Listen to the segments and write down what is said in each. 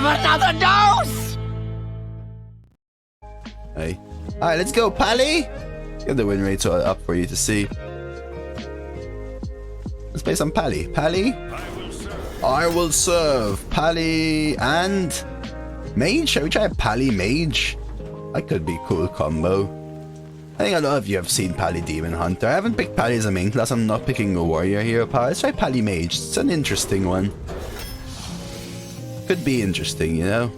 have another dose! Hey. Alright, let's go, Pally! Get the win rates all up for you to see. Let's play some Pally. Pally? I will serve. Pally and Mage? Shall we try a Pally Mage? That could be a cool combo. I think a lot of you have seen Pally Demon Hunter. I haven't picked Pally as a main class. I'm not picking a warrior hero power. Let's try Pally Mage. It's an interesting one. Could be interesting, you know?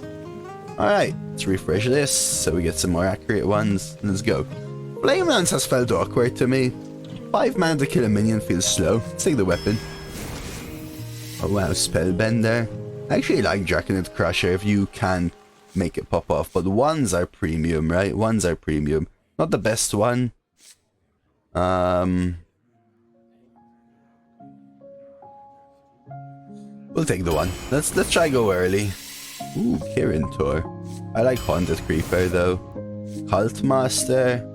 Alright, let's refresh this so we get some more accurate ones. Let's go. Flame Lance has felt awkward to me. 5 mana to kill a minion feels slow. Let's take the weapon. Oh wow, Spellbender. I actually like Draconid Crusher if you can make it pop off, but ones are premium, right? Ones are premium. Not the best one. We'll take the one. Let's try go early. Ooh, Kirin Tor. I like Haunted Creeper though. Cult Master.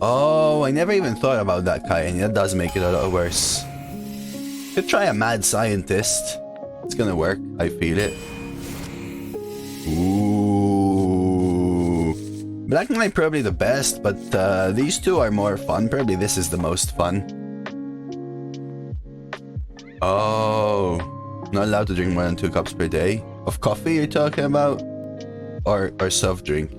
Oh, I never even thought about that kind. That does make it a lot worse. Could try a Mad Scientist. It's gonna work. I feel it. Ooh. Black Knight probably the best, but these two are more fun. Probably this is the most fun. Oh. Not allowed to drink more than 2 cups per day. Of coffee you're talking about? Or soft drink?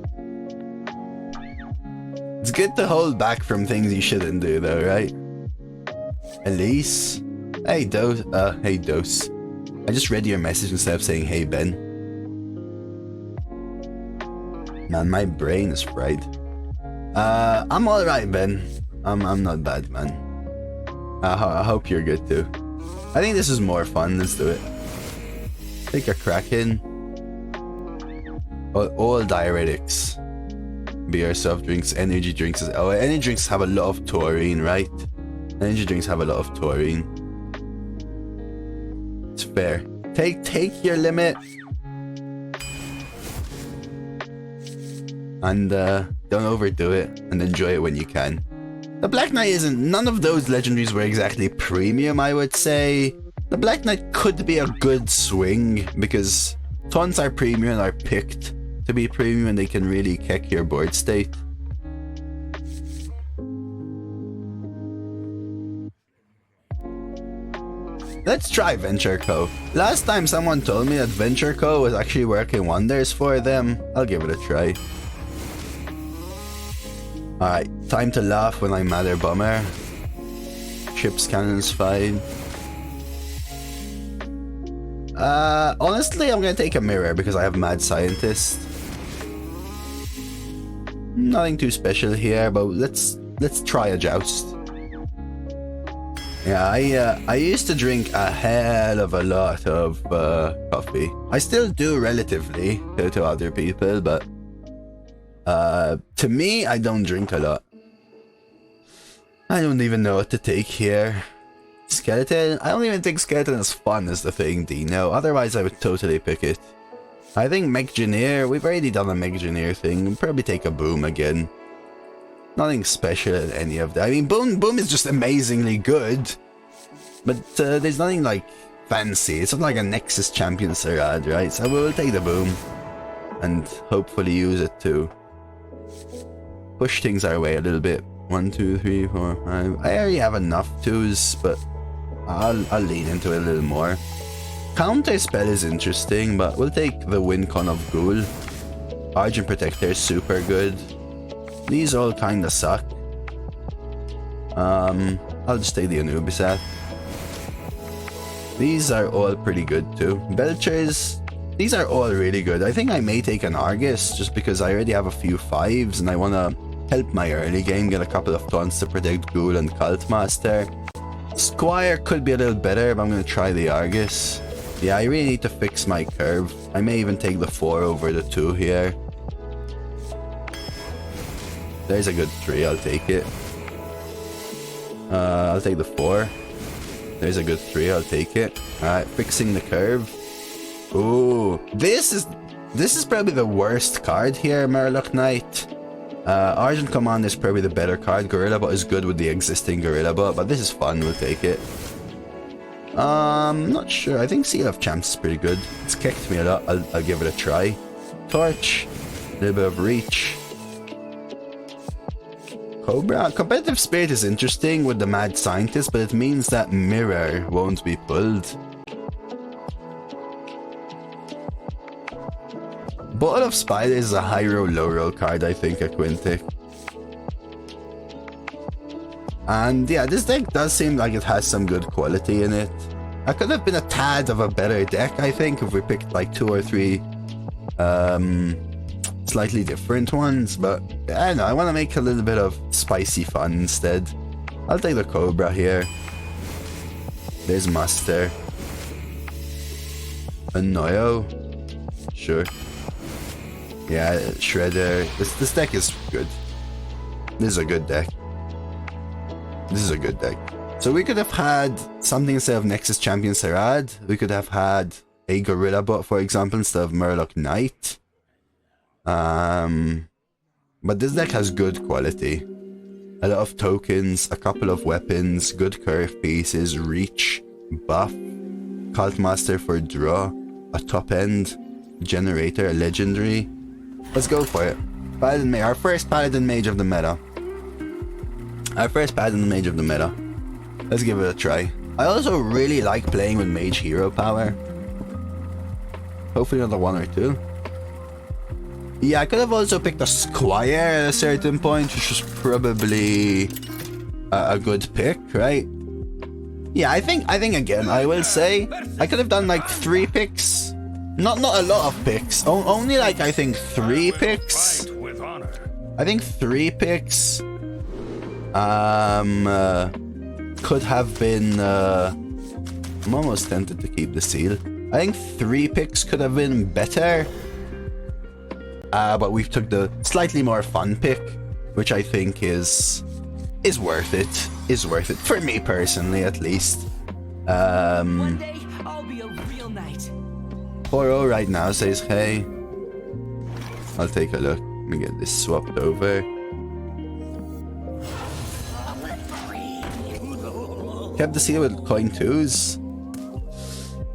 It's good to hold back from things you shouldn't do though, right? Elise? Hey Dose. Hey Dose. I just read your message instead of saying hey Ben. Man, my brain is fried. I'm alright Ben. I'm not bad, man. I hope you're good too. I think this is more fun. Let's do it. Take a Kraken. All diuretics. Beer, soft drinks, energy drinks. Oh, energy drinks have a lot of taurine, right? Energy drinks have a lot of taurine. It's fair. Take your limit. And don't overdo it. And enjoy it when you can. The Black Knight isn't... None of those legendaries were exactly premium, I would say. The Black Knight could be a good swing, because taunts are premium and are picked to be premium and they can really kick your board state. Let's try Venture Co. Last time someone told me that Venture Co was actually working wonders for them. I'll give it a try. Alright, time to laugh when I'm Mother Bomber. Chips cannon's fine. Honestly, I'm gonna take a mirror because I have Mad Scientist. Nothing too special here, but let's try a joust. Yeah, I used to drink a hell of a lot of coffee. I still do relatively to other people, but to me, I don't drink a lot. I don't even know what to take here. Skeleton? I don't even think Skeleton is fun is the thing, Dino. Otherwise, I would totally pick it. I think Mechgineer, we've already done a Mechgineer thing. We'll probably take a Boom again. Nothing special in any of that. I mean, Boom is just amazingly good. But there's nothing like fancy. It's not like a Nexus-Champion Saraad, right? So we'll take the Boom. And hopefully use it to push things our way a little bit. 1, 2, 3, 4, 5. I already have enough 2s, but I'll lean into it a little more. Counter spell is interesting, but we'll take the Wincon of Ghoul. Argent Protector is super good. These all kinda suck. I'll just take the Anubisat. These are all pretty good too. Belchers, these are all really good. I think I may take an Argus just because I already have a few 5s and I wanna help my early game, get a couple of taunts to protect Ghoul and Cult Master. Squire could be a little better, but I'm gonna try the Argus. Yeah, I really need to fix my curve. I may even take the 4 over the 2 here. There's a good 3, I'll take it. I'll take the 4. There's a good 3, I'll take it. Alright, fixing the curve. Ooh, this is probably the worst card here, Murloc Knight. Argent Command is probably the better card. Gorilla Bot is good with the existing Gorilla Bot, but this is fun, we'll take it. Not sure. I think Seal of Champs is pretty good. It's kicked me a lot. I'll give it a try. Torch. A little bit of reach. Cobra. Competitive Spirit is interesting with the Mad Scientist, but it means that Mirror won't be pulled. Ball of Spiders is a high roll, low roll card, I think, at Quintic. And yeah, this deck does seem like it has some good quality in it. I could have been a tad of a better deck, I think, if we picked like 2 or 3 slightly different ones, but I don't know, I want to make a little bit of spicy fun instead. I'll take the Cobra here. There's Muster. A Noyo. Sure. Yeah, Shredder. This deck is good. This is a good deck. This is a good deck. So we could have had something instead of Nexus-Champion Saraad. We could have had a Gorilla Bot, for example, instead of Murloc Knight. But this deck has good quality. A lot of tokens, a couple of weapons, good curve pieces, reach, buff, Cult Master for draw, a top end, generator, a legendary. Let's go for it. Paladin Mage, our first Paladin Mage of the meta. Our first Paladin Mage of the meta. Let's give it a try. I also really like playing with Mage Hero power. Hopefully another 1 or 2. Yeah, I could have also picked a Squire at a certain point, which was probably a good pick, right? Yeah, I think again, I will say, I could have done like 3 picks. Not a lot of picks. Only like, I think 3 picks. I think 3 picks. Could have been, I'm almost tempted to keep the seal. I think 3 picks could have been better. But we took the slightly more fun pick, which I think is worth it. Is worth it for me personally, at least. One day I'll be a real knight. 4-0 right now says hey. I'll take a look. Let me get this swapped over. Kept the seal with coin 2s.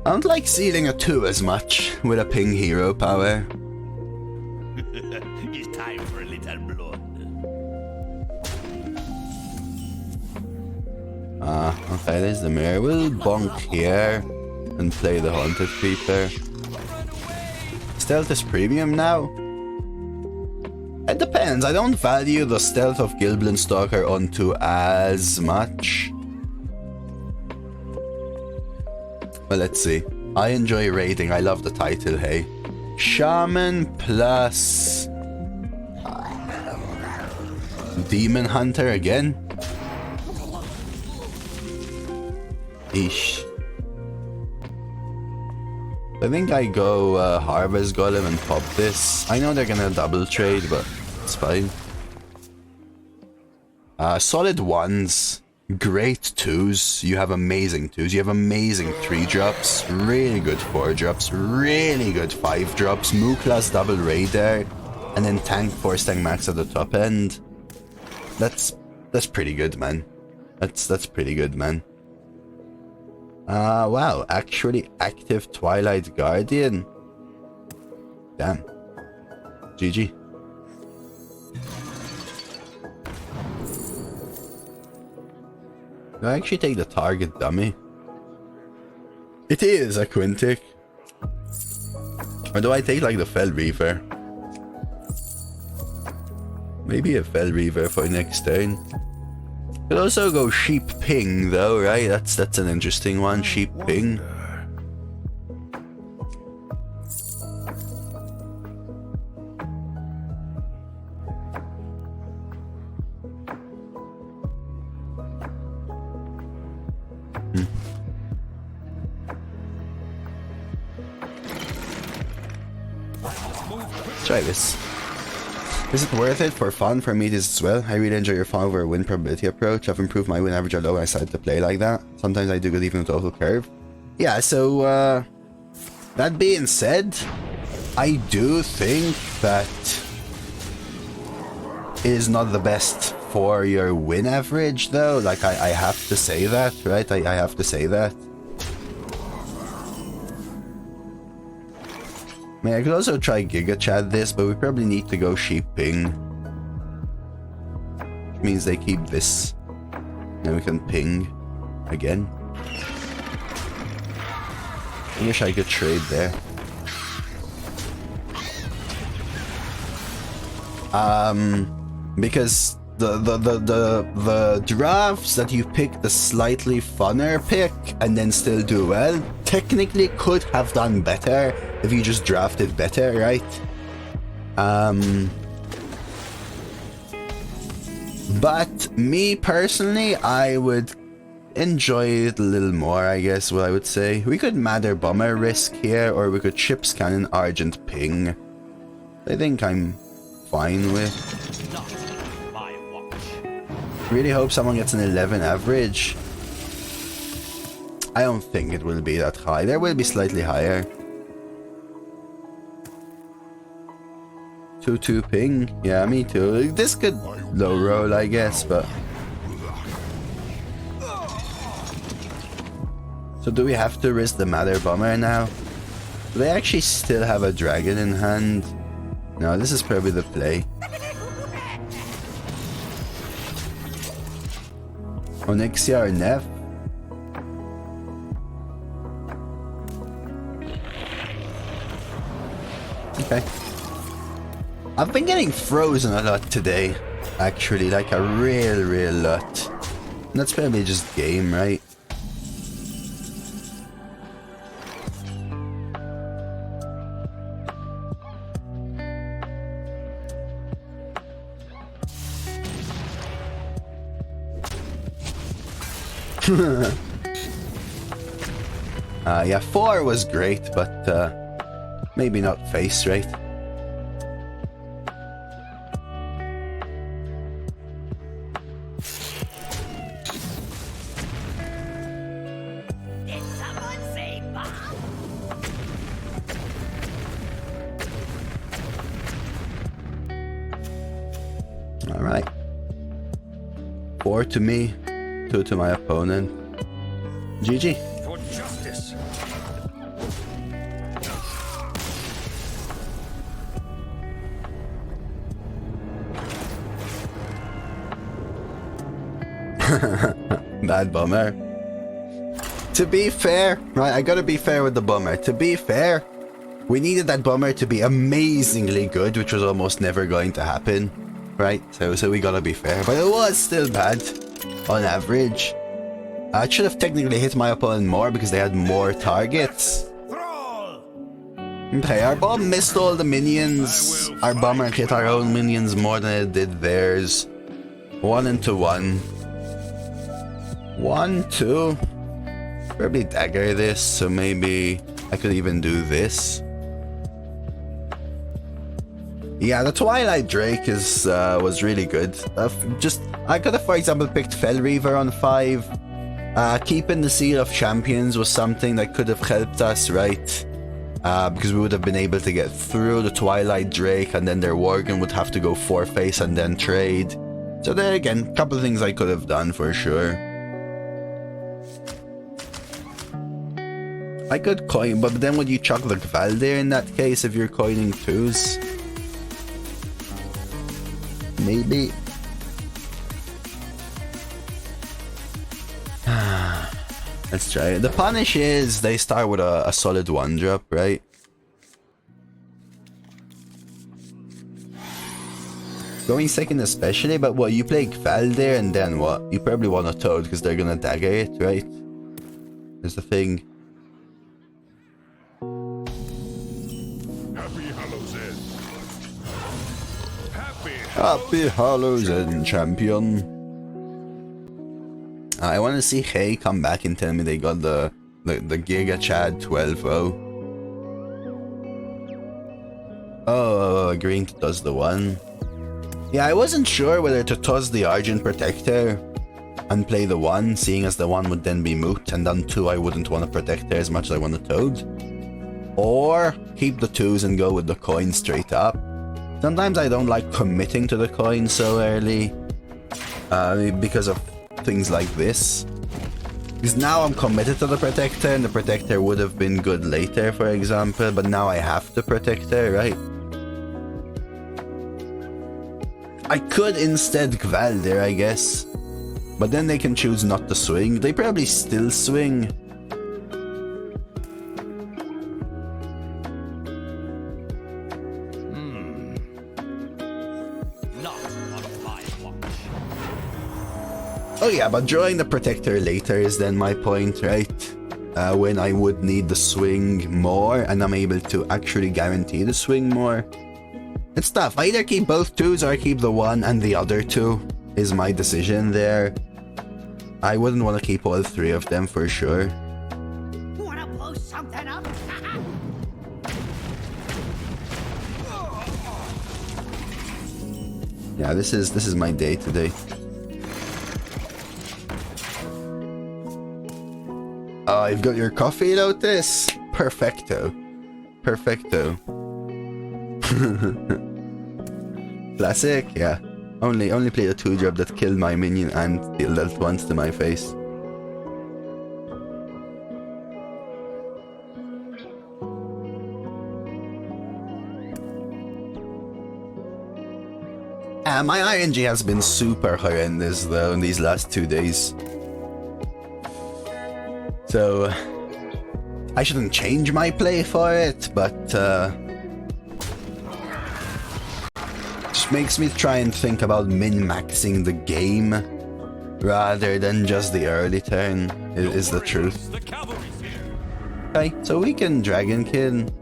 I don't like sealing a 2 as much with a ping hero power. It's time for a little blood. Okay, there's the mirror. We'll bonk here and play the Haunted Creeper. Stealth is premium now? It depends. I don't value the Stealth of Gilblin Stalker onto as much. Well, let's see. I enjoy raiding. I love the title, hey. Shaman plus Demon Hunter again? Eesh. I think I go Harvest Golem and pop this. I know they're gonna double trade, but it's fine. Solid 1s. Great 2s. You have amazing 2s. You have amazing 3-drops. Really good 4-drops. Really good 5-drops. Muklas double Raider. And then tank, force tank max at the top end. That's pretty good, man. That's pretty good, man. Wow, actually active Twilight Guardian. Damn. GG. Do I actually take the target dummy? It is a Quintic. Or do I take like the Fell Reaver? Maybe a Fell Reaver for next turn. Could also go Sheep Ping though, right? That's an interesting one. Sheep Ping. Try this. Is it worth it for fun? For me it is as well. I really enjoy your fun over win probability approach. I've improved my win average a low when I started to play like that. Sometimes I do good even with total curve. Yeah, so that being said, I do think that it is not the best for your win average though. Like I have to say that, right? I have to say that. I mean, I could also try Giga Chat this, but we probably need to go sheep ping. Which means they keep this. Then we can ping again. I wish I could trade there. Because the drafts that you pick the slightly funner pick and then still do well technically could have done better if you just drafted better, right? But me personally, I would enjoy it a little more, I guess what I would say. We could Matter Bomber risk here, or we could Ship's Cannon Argent ping. I think I'm fine with. Really hope someone gets an 11 average. I don't think it will be that high. There will be slightly higher. 2-2 ping. Yeah, me too. This could low roll, I guess, but... So do we have to risk the Matter Bomber now? Do they actually still have a dragon in hand? No, this is probably the play. Onyxia or Neff? Okay. I've been getting frozen a lot today, actually, like a real lot. And that's probably just game, right? Yeah, 4 was great, but maybe not face, right? Did someone say bomb? All right. 4 to me, 2 to my opponent. GG. For justice. Bad bummer. To be fair, right, I gotta be fair with the bummer. To be fair, we needed that bummer to be amazingly good, which was almost never going to happen, right? So we gotta be fair, but it was still bad on average. I should have technically hit my opponent more because they had more targets. Okay, our bomb missed all the minions. Our bomber hit our own minions more than it did theirs. 1 into 1. 1, 2. Probably dagger this, so maybe I could even do this. Yeah, the Twilight Drake is was really good. I could have, for example, picked Fell Reaver on 5. Keeping the Seal of Champions was something that could have helped us, right? Because we would have been able to get through the Twilight Drake, and then their Worgen would have to go 4-face and then trade. So there again, a couple of things I could have done for sure. I could coin, but then would you chuck the Gvaldir in that case if you're coining 2s? Maybe. Let's try it. The punish is they start with a solid 1-drop, right? Going second especially, but what, you play Gvaldir and then what? You probably want a Toad because they're gonna dagger it, right? There's the thing. Happy Hallows End. Happy Hallows End, champion. I want to see Hey come back and tell me they got the Giga Chad 12-0. Oh, green does the 1. Yeah, I wasn't sure whether to toss the Argent Protector and play the 1, seeing as the 1 would then be moot, and on 2 I wouldn't want to Protector as much as I want a Toad. Or keep the 2s and go with the coin straight up. Sometimes I don't like committing to the coin so early, because of things like this. Because now I'm committed to the Protector, and the Protector would have been good later, for example, but now I have the Protector, right? I could instead Gvaldir, I guess. But then they can choose not to swing. They probably still swing. Not on my watch. Oh yeah, but drawing the Protector later is then my point, right? When I would need the swing more, and I'm able to actually guarantee the swing more. It's tough. I either keep both 2s or I keep the 1 and the other 2 is my decision there. I wouldn't want to keep all 3 of them for sure. Wanna blow something up? Yeah, this is my day today. Oh, you've got your coffee, Lotus? Perfecto. Perfecto. Classic, yeah. Only played a 2-drop that killed my minion and dealt once to my face. My RNG has been super horrendous though in these last 2 days. So I shouldn't change my play for it, but just makes me try and think about min-maxing the game rather than just the early turn is the truth. The cavalry's here. Okay, so we can Dragon Kid.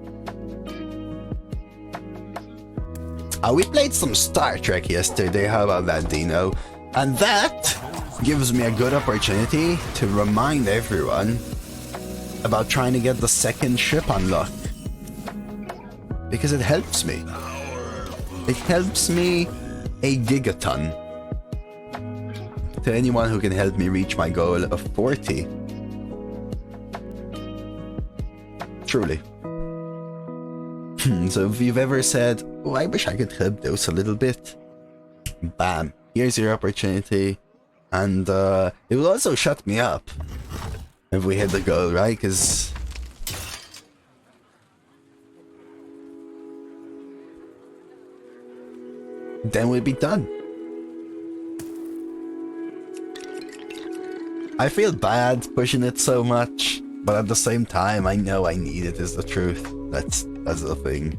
We played some Star Trek yesterday, how about that, Dino? And that gives me a good opportunity to remind everyone about trying to get the second ship unlocked. Because it helps me. It helps me a gigaton. To anyone who can help me reach my goal of 40. Truly. So if you've ever said, oh, I wish I could help Dose a little bit, bam, here's your opportunity. And it will also shut me up if we hit the goal, right? Because then we'll be done. I feel bad pushing it so much, but at the same time, I know I need it is the truth. That's the thing.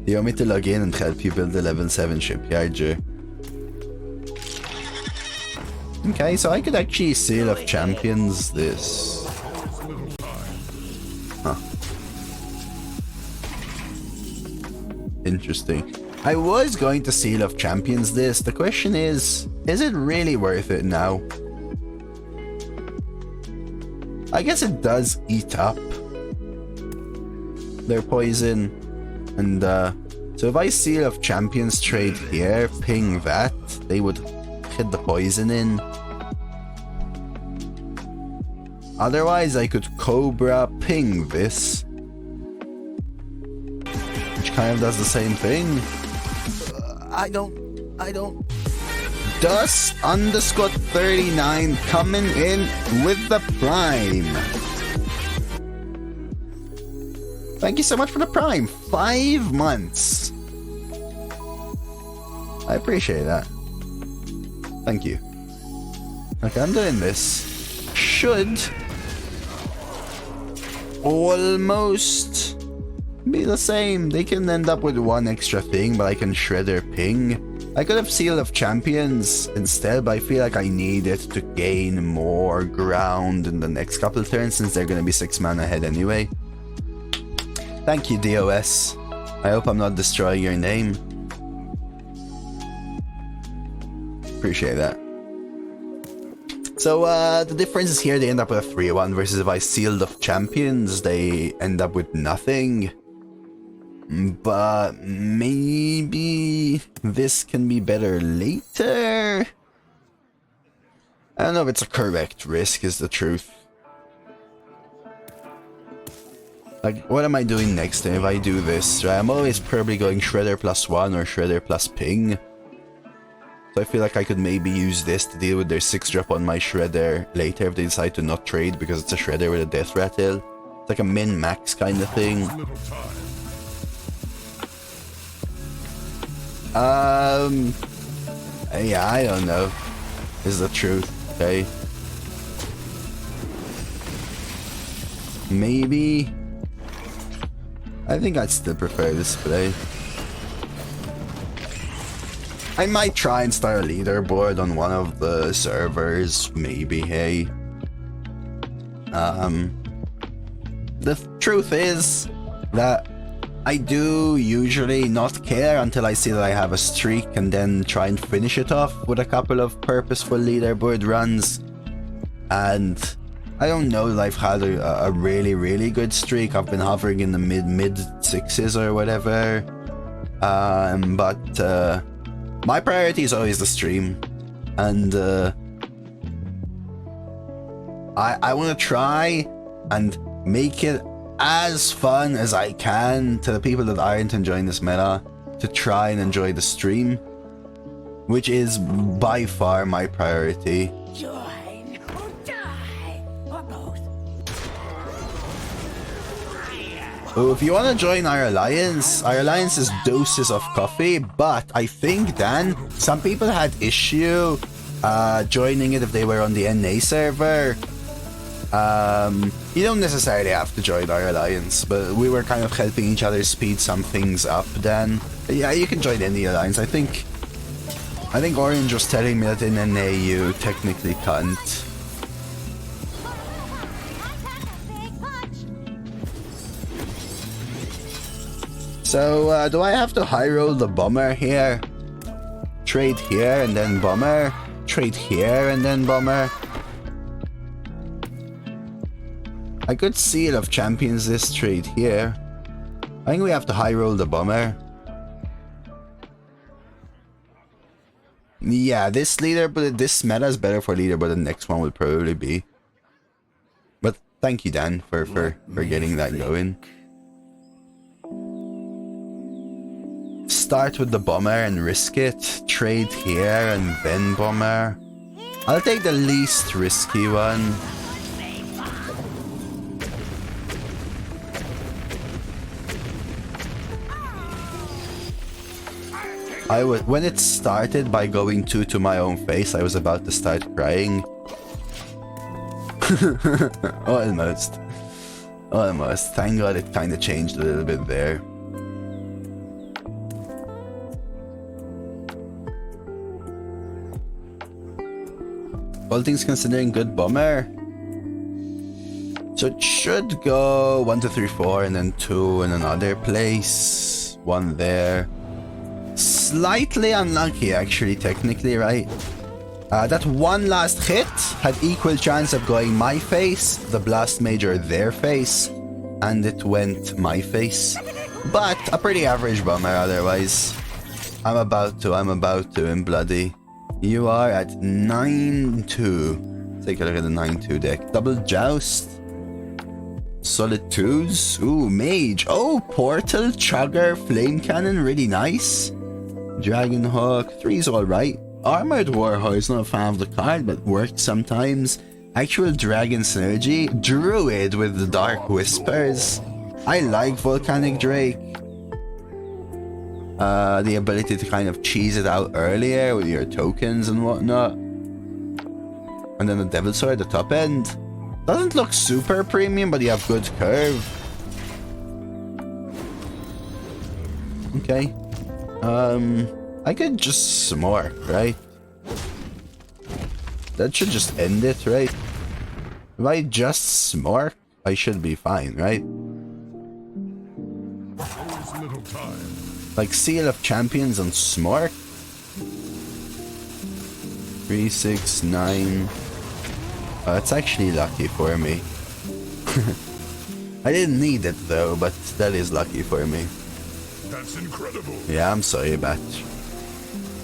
You want me to log in and help you build the level 7 shipyard, Joe? Okay, so I could actually Seal of Champions this. Huh. Interesting. I was going to Seal of Champions this. The question is it really worth it now? I guess it does eat up their poison. And so if I Seal of Champions trade here, ping that, they would hit the poison in. Otherwise, I could Cobra ping this, which kind of does the same thing. I don't. Dust_39 coming in with the Prime. Thank you so much for the Prime. 5 months. I appreciate that. Thank you. Okay, I'm doing this. Should almost be the same. They can end up with 1 extra thing, but I can shred their ping. I could have Seal of Champions instead, but I feel like I need it to gain more ground in the next couple of turns since they're going to be 6 mana ahead anyway. Thank you, DOS. I hope I'm not destroying your name. Appreciate that. So, the difference is here they end up with a 3-1 versus if I Sealed of Champions, they end up with nothing. But maybe this can be better later? I don't know if it's a correct risk, is the truth. Like, what am I doing next time if I do this? Right, I'm always probably going Shredder +1 or Shredder plus Ping. So I feel like I could maybe use this to deal with their 6-drop on my Shredder later if they decide to not trade because it's a Shredder with a Death Rattle. It's like a min-max kind of thing. Yeah, I don't know. Is the truth, okay? Maybe... I think I'd still prefer this play. I might try and start a leaderboard on one of the servers, maybe, hey. The truth is that I do usually not care until I see that I have a streak and then try and finish it off with a couple of purposeful leaderboard runs. And I don't know that I've had a really good streak. I've been hovering in the mid sixes or whatever. But my priority is always the stream. And I want to try and make it as fun as I can to the people that aren't enjoying this meta to try and enjoy the stream, which is by far my priority. Join or die, or both. Oh, if you want to join our alliance is DoseofCoffee, but I think, Dan, some people had issue joining it if they were on the NA server. You don't necessarily have to join our alliance, but we were kind of helping each other speed some things up, Dan. Yeah, you can join any alliance. I think Orange was telling me that in NA you technically can't. So, do I have to high roll the bomber here? Trade here and then bomber? Trade here and then bomber? I could Seal of Champions this trade here. I think we have to high roll the bomber. Yeah, this meta is better for leader, but the next one will probably be. But thank you, Dan, for getting that going. Start with the bomber and risk it. Trade here and then bomber. I'll take the least risky one. When it started by going 2 to my own face, I was about to start crying. Almost. Almost. Thank God it kind of changed a little bit there. All things considering, good bomber. So it should go 1, 2, 3, 4 and then 2 in another place. 1 there. Slightly unlucky, actually, technically, right? That one last hit had equal chance of going my face, the Blast Mage or their face, and it went my face. But a pretty average bomber otherwise. I'm about to, and bloody. You are at 9-2. Take a look at the 9-2 deck. Double Joust. Solid 2s. Ooh, Mage. Oh, Portal, Chugger, Flame Cannon, really nice. Dragon Hook, 3's alright. Armored Warhorse, not a fan of the card, but worked sometimes. Actual Dragon Synergy. Druid with the Dark Whispers. I like Volcanic Drake. The ability to kind of cheese it out earlier with your tokens and whatnot. And then the Devil Sword at the top end. Doesn't look super premium, but you have good curve. Okay. I could just smork, right? That should just end it, right? If I just smork, I should be fine, right? Like Seal of Champions and smork. 3, 6, 9. Oh, that's actually lucky for me. I didn't need it though, but that is lucky for me. That's incredible. Yeah, I'm sorry, Batch.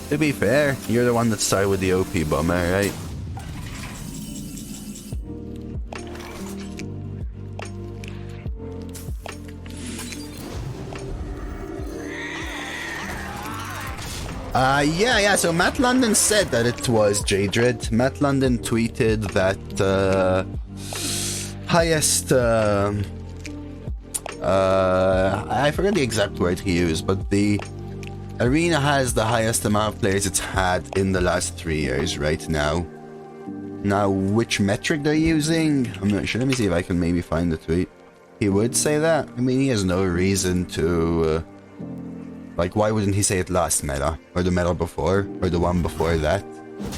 To be fair, you're the one that started with the OP bomber, right? Yeah, so Matt London said that it was Jadred. Matt London tweeted that highest I forget the exact word he used, but the arena has the highest amount of players it's had in the last 3 years right now. Now, which metric they're using, I'm not sure. Let me see if I can maybe find the tweet. He would say that. I mean, he has no reason to... like, why wouldn't he say it last meta? Or the meta before? Or the one before that?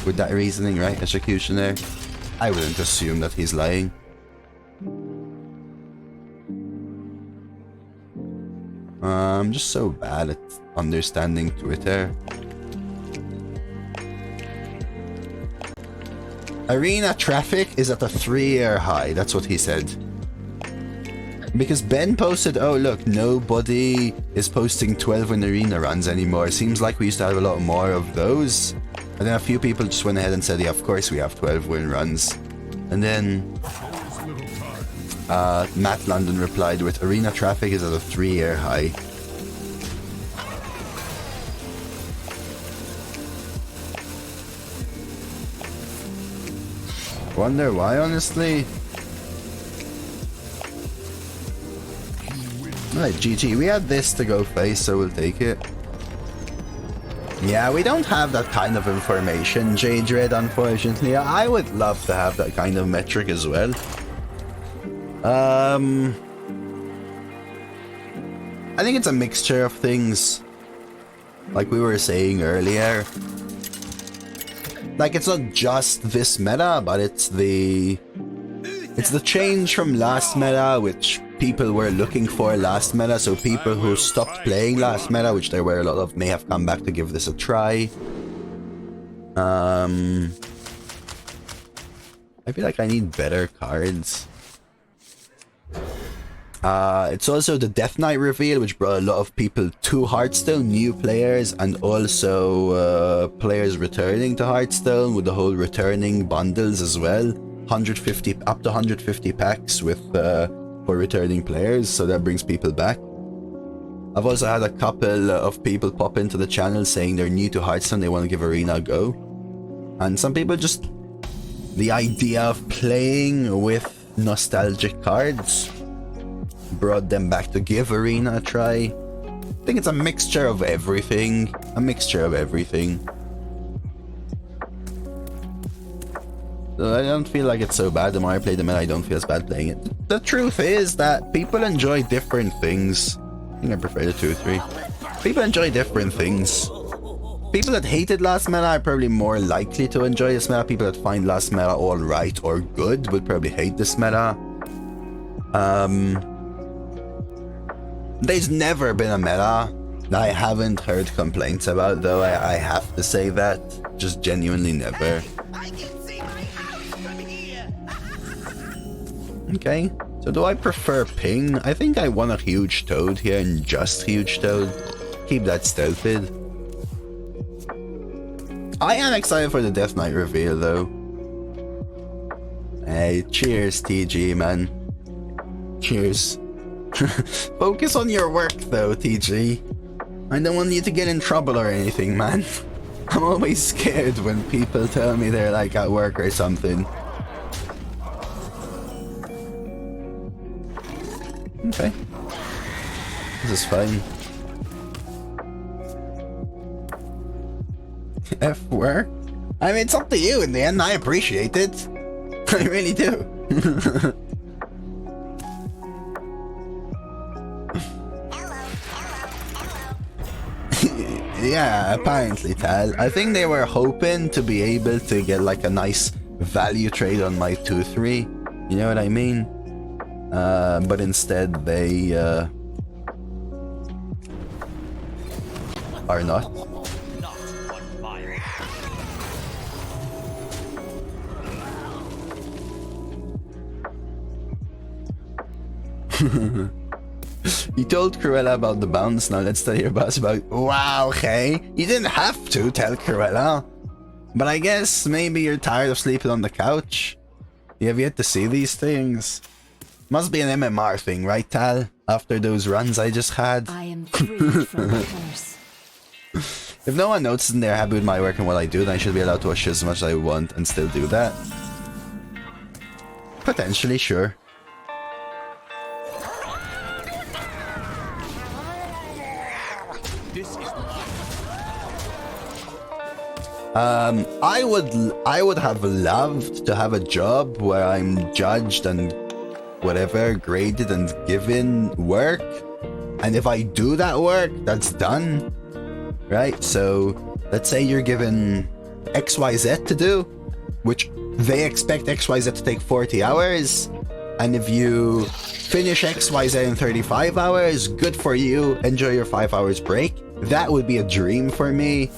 With that reasoning, right? Executioner. I wouldn't assume that he's lying. I'm just so bad at understanding Twitter. Arena traffic is at a 3-year high. That's what he said. Because Ben posted, oh look, nobody is posting 12-win arena runs anymore. Seems like we used to have a lot more of those. And then a few people just went ahead and said, yeah, of course we have 12-win runs. And then Matt London replied with, arena traffic is at a 3-year high. Wonder why, honestly. Alright, GG. We had this to go face, so we'll take it. Yeah, we don't have that kind of information, Jadred, unfortunately. I would love to have that kind of metric as well. I think it's a mixture of things. Like we were saying earlier. Like, it's not just this meta, but it's the change from last meta, which people were looking for last meta, so people who stopped playing last meta, which there were a lot of, may have come back to give this a try. I feel like I need better cards. It's also the Death Knight reveal, which brought a lot of people to Hearthstone, new players, and also players returning to Hearthstone with the whole returning bundles as well. 150 up to 150 packs with for returning players, so that brings people back. I've also had a couple of people pop into the channel saying they're new to Hearthstone, they want to give Arena a go. And some people just... the idea of playing with nostalgic cards brought them back to give Arena a try. I think it's a mixture of everything. A mixture of everything. So I don't feel like it's so bad. The more I play the meta, I don't feel as bad playing it. The truth is that people enjoy different things. I think I prefer the 2-3. People enjoy different things. People that hated last meta are probably more likely to enjoy this meta. People that find last meta alright or good would probably hate this meta. There's never been a meta that I haven't heard complaints about, though. I have to say that. Just genuinely never. I can see my house from here. Okay, so do I prefer ping? I think I want a huge toad here and just huge toad. Keep that stealthed. I am excited for the Death Knight reveal, though. Hey, cheers, TG, man. Cheers. Focus on your work, though, TG. I don't want you to get in trouble or anything, man. I'm always scared when people tell me they're like at work or something. Okay. This is fine. F work? I mean, it's up to you in the end. I appreciate it. I really do. Yeah, apparently, Tal. I think they were hoping to be able to get like a nice value trade on my 2-3. You know what I mean? But instead they are not. You told Cruella about the bounce, now let's tell your boss about... Wow, okay. You didn't have to tell Cruella. But I guess maybe you're tired of sleeping on the couch. You have yet to see these things. Must be an MMR thing, right, Tal? After those runs I just had. I am free from the curse. If no one notices and they're happy with my work and what I do, then I should be allowed to watch as much as I want and still do that. Potentially, sure. I would have loved to have a job where I'm judged and whatever, graded and given work. And if I do that work, that's done. Right? So let's say you're given XYZ to do, which they expect XYZ to take 40 hours. And if you finish XYZ in 35 hours, good for you. Enjoy your 5 hours break. That would be a dream for me.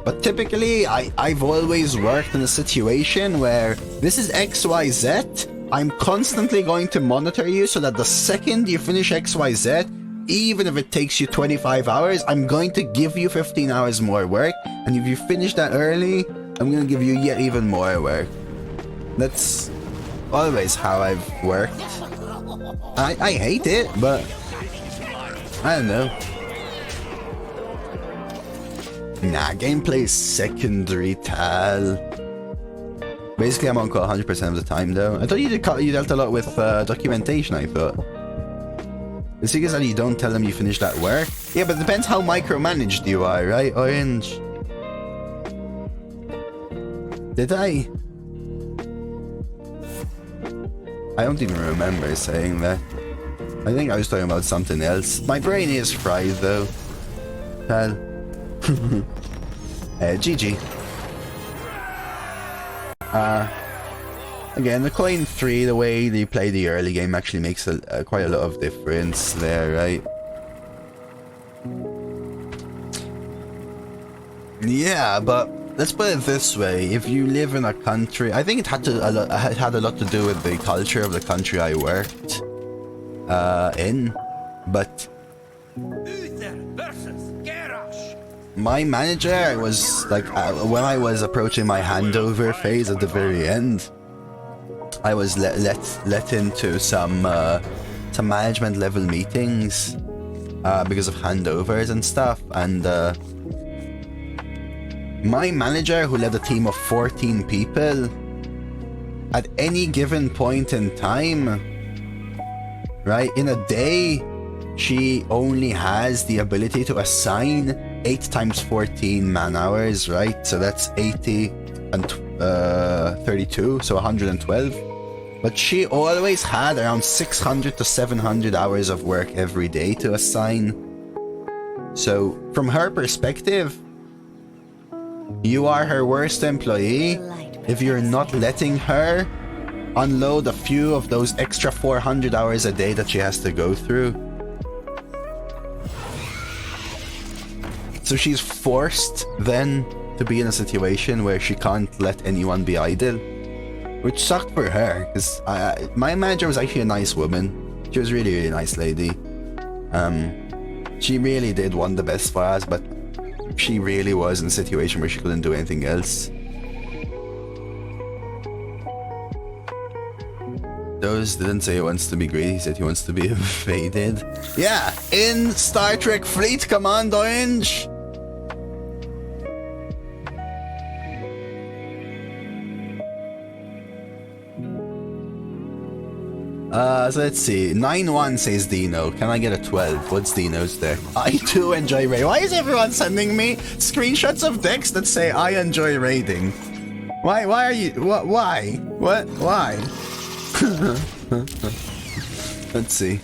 But typically, I've always worked in a situation where this is XYZ. I'm constantly going to monitor you so that the second you finish XYZ, even if it takes you 25 hours, I'm going to give you 15 hours more work. And if you finish that early, I'm going to give you yet even more work. That's always how I've worked. I hate it, but I don't know. Nah, gameplay is secondary, Tal. Basically, I'm on call 100% of the time, though. I thought you dealt a lot with documentation, I thought. It's because that you don't tell them you finished that work? Yeah, but it depends how micromanaged you are, right, Orange? Did I? I don't even remember saying that. I think I was talking about something else. My brain is fried, though. Tal. GG. Again, the coin 3, the way they play the early game actually makes quite a lot of difference there, right? Yeah, but let's put it this way: if you live in a country, I think it had a lot to do with the culture of the country I worked in, but. My manager was like, when I was approaching my handover phase at the very end, I was let into some management level meetings because of handovers and stuff, and my manager, who led a team of 14 people, at any given point in time, right, in a day, she only has the ability to assign 8 times 14 man hours, right? So that's 80 and 32, so 112. But she always had around 600 to 700 hours of work every day to assign. So from her perspective, you are her worst employee if you're not letting her unload a few of those extra 400 hours a day that she has to go through. So she's forced then to be in a situation where she can't let anyone be idle, which sucked for her, because my manager was actually a nice woman. She was really, really nice lady. She really did want the best for us, but she really was in a situation where she couldn't do anything else. Dose didn't say he wants to be great, he said he wants to be evaded. Yeah, in Star Trek Fleet Command Orange! So let's see. 9-1 says Dino. Can I get a 12? What's Dino's deck? I too enjoy raiding. Why is everyone sending me screenshots of decks that say I enjoy raiding? Why are you... What? Why? What? Why? Let's see.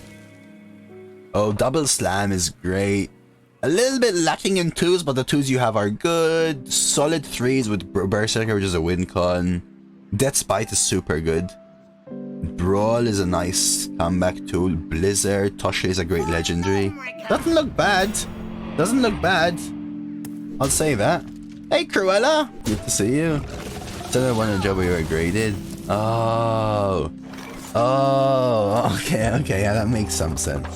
Oh, Double Slam is great. A little bit lacking in 2s, but the 2s you have are good. Solid 3s with Berserker, which is a win con. Death's Bite is super good. Brawl is a nice comeback tool. Blizzard, Tosha is a great legendary. Doesn't look bad. Doesn't look bad. I'll say that. Hey Cruella! Good to see you. Said I wanted a job where you were graded. Oh. Oh, okay, yeah, that makes some sense.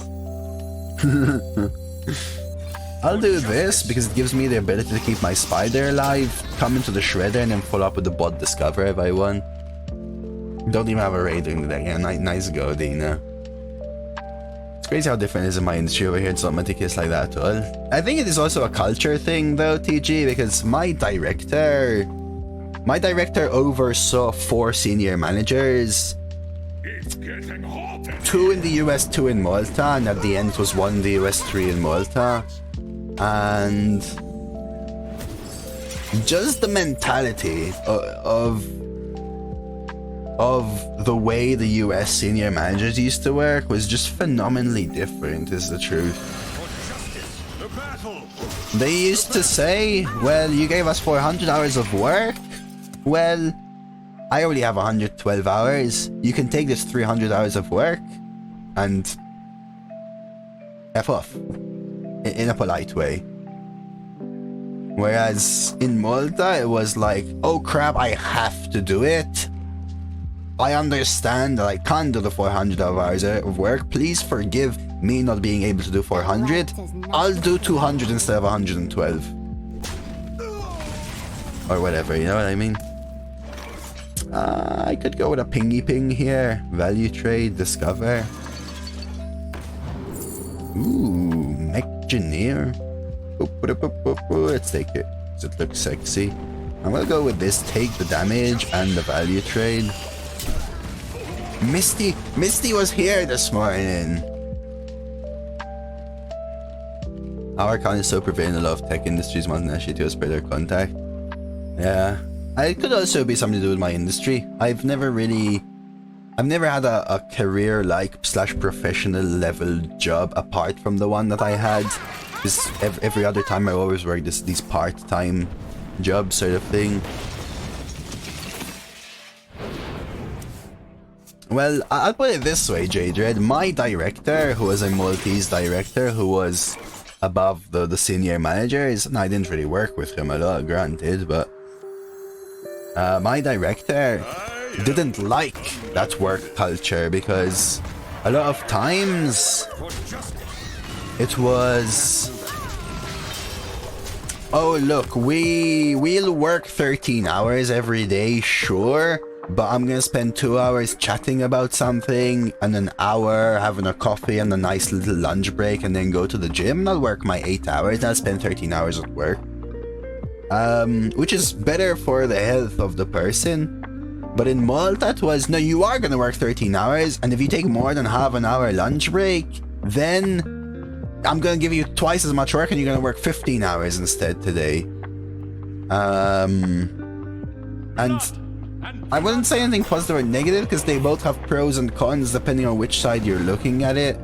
I'll do this because it gives me the ability to keep my spider alive, come into the shredder, and then follow up with the bot discover if I want. Don't even have a raid during the day. Yeah, nice go, Dina. crazy how different it is in my industry over here. It's not meticulous like that at all. I think it is also a culture thing though, TG, because my director oversaw 4 senior managers. It's getting hot. 2 in the US, 2 in Malta, and at the end it was 1 in the US, 3 in Malta. And just the mentality of the way the US senior managers used to work was just phenomenally different, is the truth. They used to say, well, you gave us 400 hours of work. Well, I only have 112 hours. You can take this 300 hours of work and F off. In a polite way. Whereas in Malta, it was like, oh crap, I have to do it. I understand that I can't do the 400 hours of work. Please forgive me not being able to do 400. I'll do 200 instead of 112. Or whatever, you know what I mean? I could go with a pingy ping here. Value trade, discover. Ooh, Mechgineer. Let's take it. Does it look sexy? I'm gonna go with this. Take the damage and the value trade. Misty was here this morning. Our account is so prevalent in a lot of tech industries wanting actually to spread their contact. Yeah. It could also be something to do with my industry. I've never had a career like / professional level job apart from the one that I had. Just every other time I always worked these part-time jobs sort of thing. Well, I'll put it this way, J-Dread. My director, who was a Maltese director, who was above the senior managers, and I didn't really work with him a lot, granted, but my director didn't like that work culture because a lot of times it was, oh look, we'll work 13 hours every day, sure, but I'm gonna spend 2 hours chatting about something and an hour having a coffee and a nice little lunch break and then go to the gym, and I'll work my 8 hours and I'll spend 13 hours at work. Which is better for the health of the person. But in Malta it was, no, you are gonna work 13 hours, and if you take more than half an hour lunch break, then I'm gonna give you twice as much work and you're gonna work 15 hours instead today. And I wouldn't say anything positive or negative because they both have pros and cons depending on which side you're looking at it.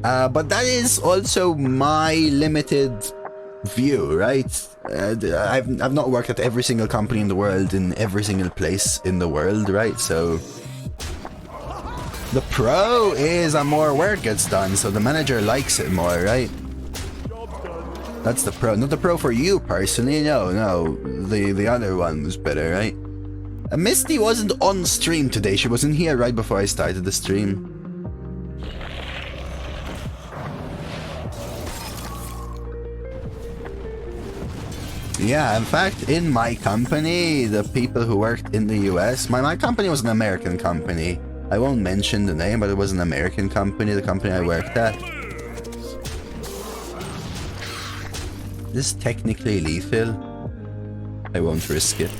But that is also my limited view, right? I've not worked at every single company in the world in every single place in the world, right? So the pro is more work gets done, so the manager likes it more, right? That's the pro. Not the pro for you personally, no. The other one was better, right? Misty wasn't on stream today. She wasn't here right before I started the stream. Yeah, in fact, in my company, the people who worked in the US, my company was an American company. I won't mention the name, but it was an American company, the company I worked at. This is technically lethal. I won't risk it.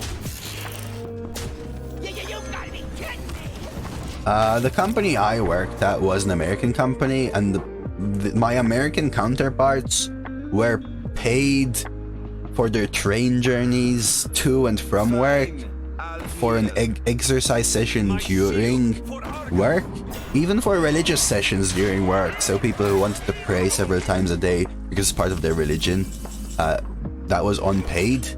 The company I worked at was an American company, and my American counterparts were paid for their train journeys to and from work, for an exercise session during work, even for religious sessions during work. So people who wanted to pray several times a day because it's part of their religion, that was unpaid,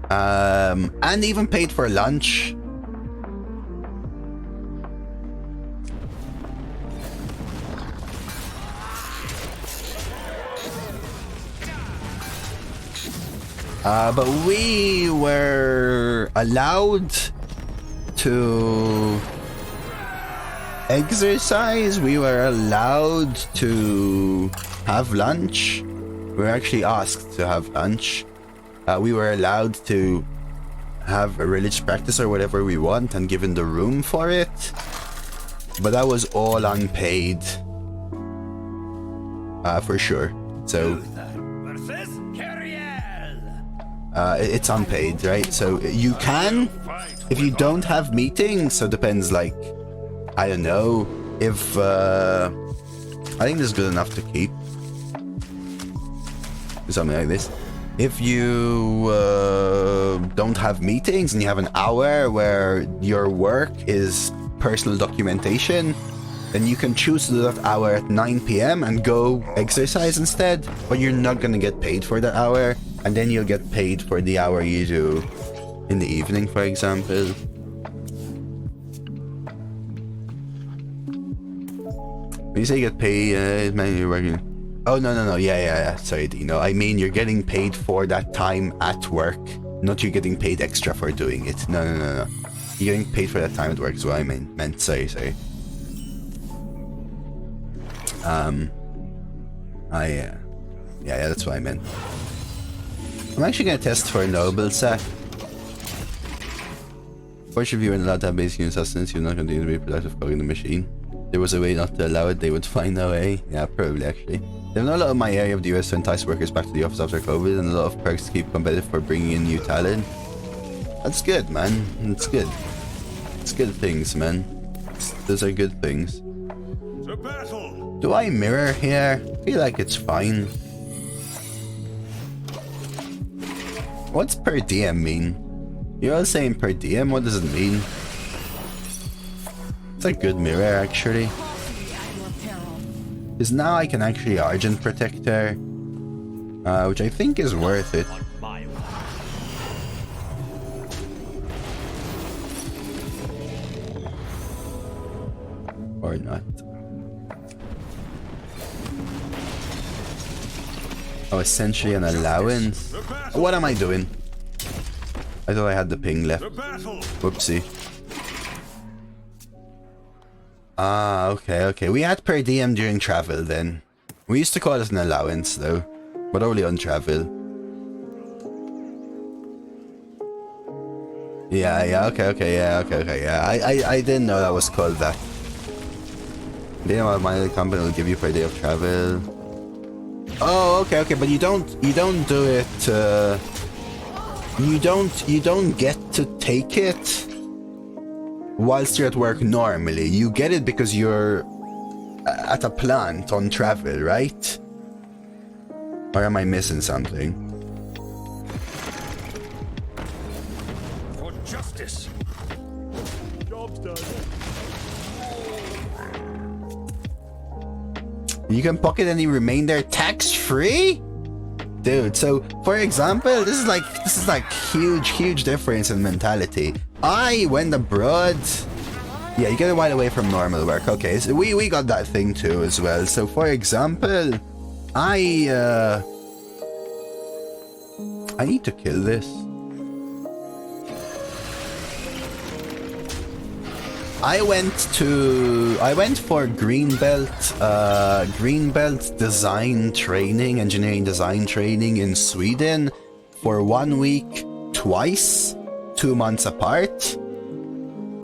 and even paid for lunch. But we were allowed to exercise, we were allowed to have lunch. We were actually asked to have lunch. We were allowed to have a religious practice or whatever we want and given the room for it. But that was all unpaid. For sure. So Versus Kyriel. it's unpaid, right? So you can, if you don't have meetings, so depends, like, I don't know, if I think this is good enough to keep. Something like this. If you don't have meetings and you have an hour where your work is personal documentation, then you can choose to do that hour at 9 PM and go exercise instead, but you're not going to get paid for that hour, and then you'll get paid for the hour you do in the evening, for example. When you say you get paid, man, you're working. Oh, no, yeah, sorry, Dino. I mean, you're getting paid for that time at work, not you're getting paid extra for doing it. No. You're getting paid for that time at work is what I meant. Sorry. Yeah, that's what I meant. I'm actually gonna test for a noble set. Fortunately, if you weren't allowed to have basic human sustenance, you're not going to be reproductive cog in the machine. There was a way not to allow it, they would find a way. Yeah, probably actually. There's not a lot of my area of the US to entice workers back to the office after COVID, and a lot of perks to keep competitive for bringing in new talent. That's good, man. It's good. It's good things, man. Those are good things. To battle. Do I mirror here? I feel like it's fine. What's per diem mean? You're all saying per diem? What does it mean? It's a good mirror, actually. Because now I can actually Argent Protector, which I think is worth it. Or not. Oh, essentially an allowance? What am I doing? I thought I had the ping left. Whoopsie. Ah, okay. We had per diem during travel then. We used to call it an allowance though, but only on travel. Yeah, okay. I didn't know that was called that. They know my other company will give you per day of travel. Oh, okay, but you don't do it. You don't get to take it whilst you're at work normally. You get it because you're at a plant on travel, right? Or am I missing something? For justice. Job's done. You can pocket any remainder tax-free? Dude, so for example, this is like huge difference in mentality. I went abroad. Yeah, you get a while away from normal work. Okay, so we got that thing too as well. So for example, I need to kill this. I went for Greenbelt design training, engineering design training in Sweden for 1 week twice, 2 months apart.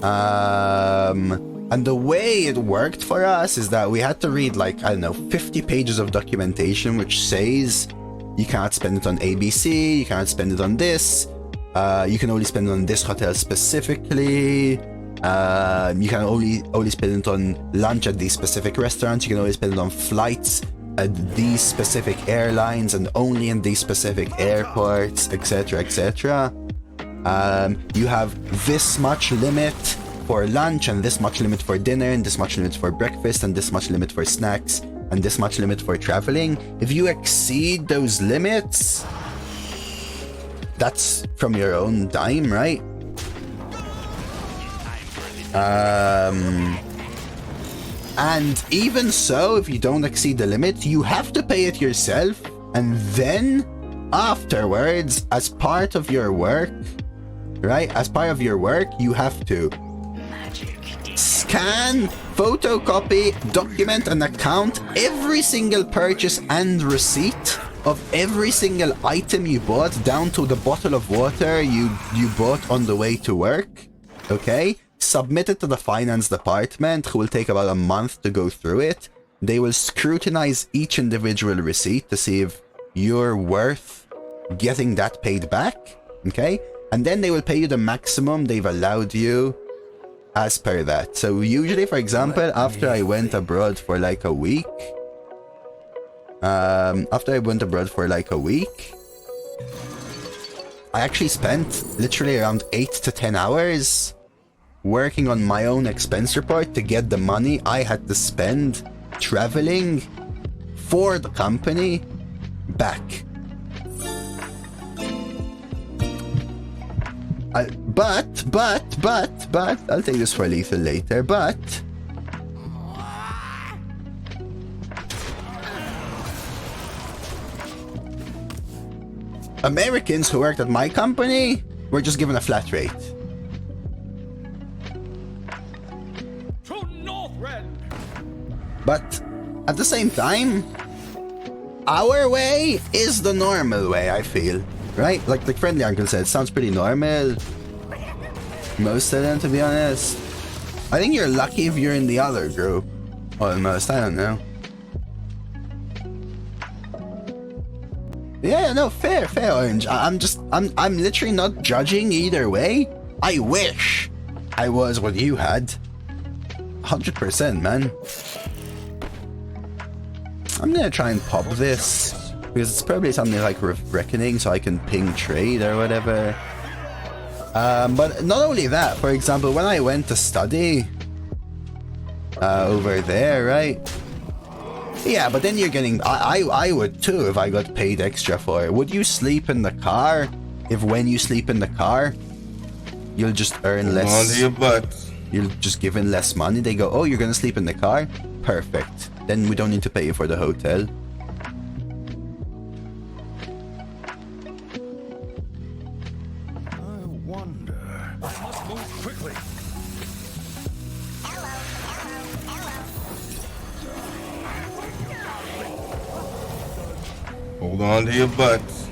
And the way it worked for us is that we had to read like, I don't know, 50 pages of documentation which says you can't spend it on ABC, you can't spend it on this, you can only spend it on this hotel specifically. You can only spend it on lunch at these specific restaurants. You can only spend it on flights at these specific airlines and only in these specific airports, etc, etc. You have this much limit for lunch and this much limit for dinner and this much limit for breakfast and this much limit for snacks and this much limit for traveling. If you exceed those limits, that's from your own dime, right? And even so, if you don't exceed the limit, you have to pay it yourself, and then afterwards, as part of your work, right? As part of your work, you have to scan, photocopy, document, and account every single purchase and receipt of every single item you bought, down to the bottle of water you bought on the way to work, okay? Submit it to the finance department, who will take about a month to go through it. They will scrutinize each individual receipt to see if you're worth getting that paid back, okay? And then they will pay you the maximum they've allowed you as per that. So usually, for example, after I went abroad for like a week, I actually spent literally around 8 to 10 hours working on my own expense report to get the money I had to spend traveling for the company back. But I'll take this for lethal later, but Americans who worked at my company were just given a flat rate. But at the same time, our way is the normal way, I feel. Right? Like the friendly uncle said, sounds pretty normal. Most of them, to be honest. I think you're lucky if you're in the other group. Almost, I don't know. Yeah, no, fair, Orange. I'm literally not judging either way. I wish I was what you had. 100%, man. I'm gonna try and pop this, because it's probably something like Reckoning, so I can ping trade or whatever. But not only that, for example, when I went to study over there, right? Yeah, but then you're getting... I would too if I got paid extra for it. Would you sleep in the car if when you sleep in the car, you'll just earn less... On to your butt. You'll just give in less money. They go, oh, you're gonna sleep in the car? Perfect. Then we don't need to pay you for the hotel. I wonder. I must move quickly. Hold on to your butts.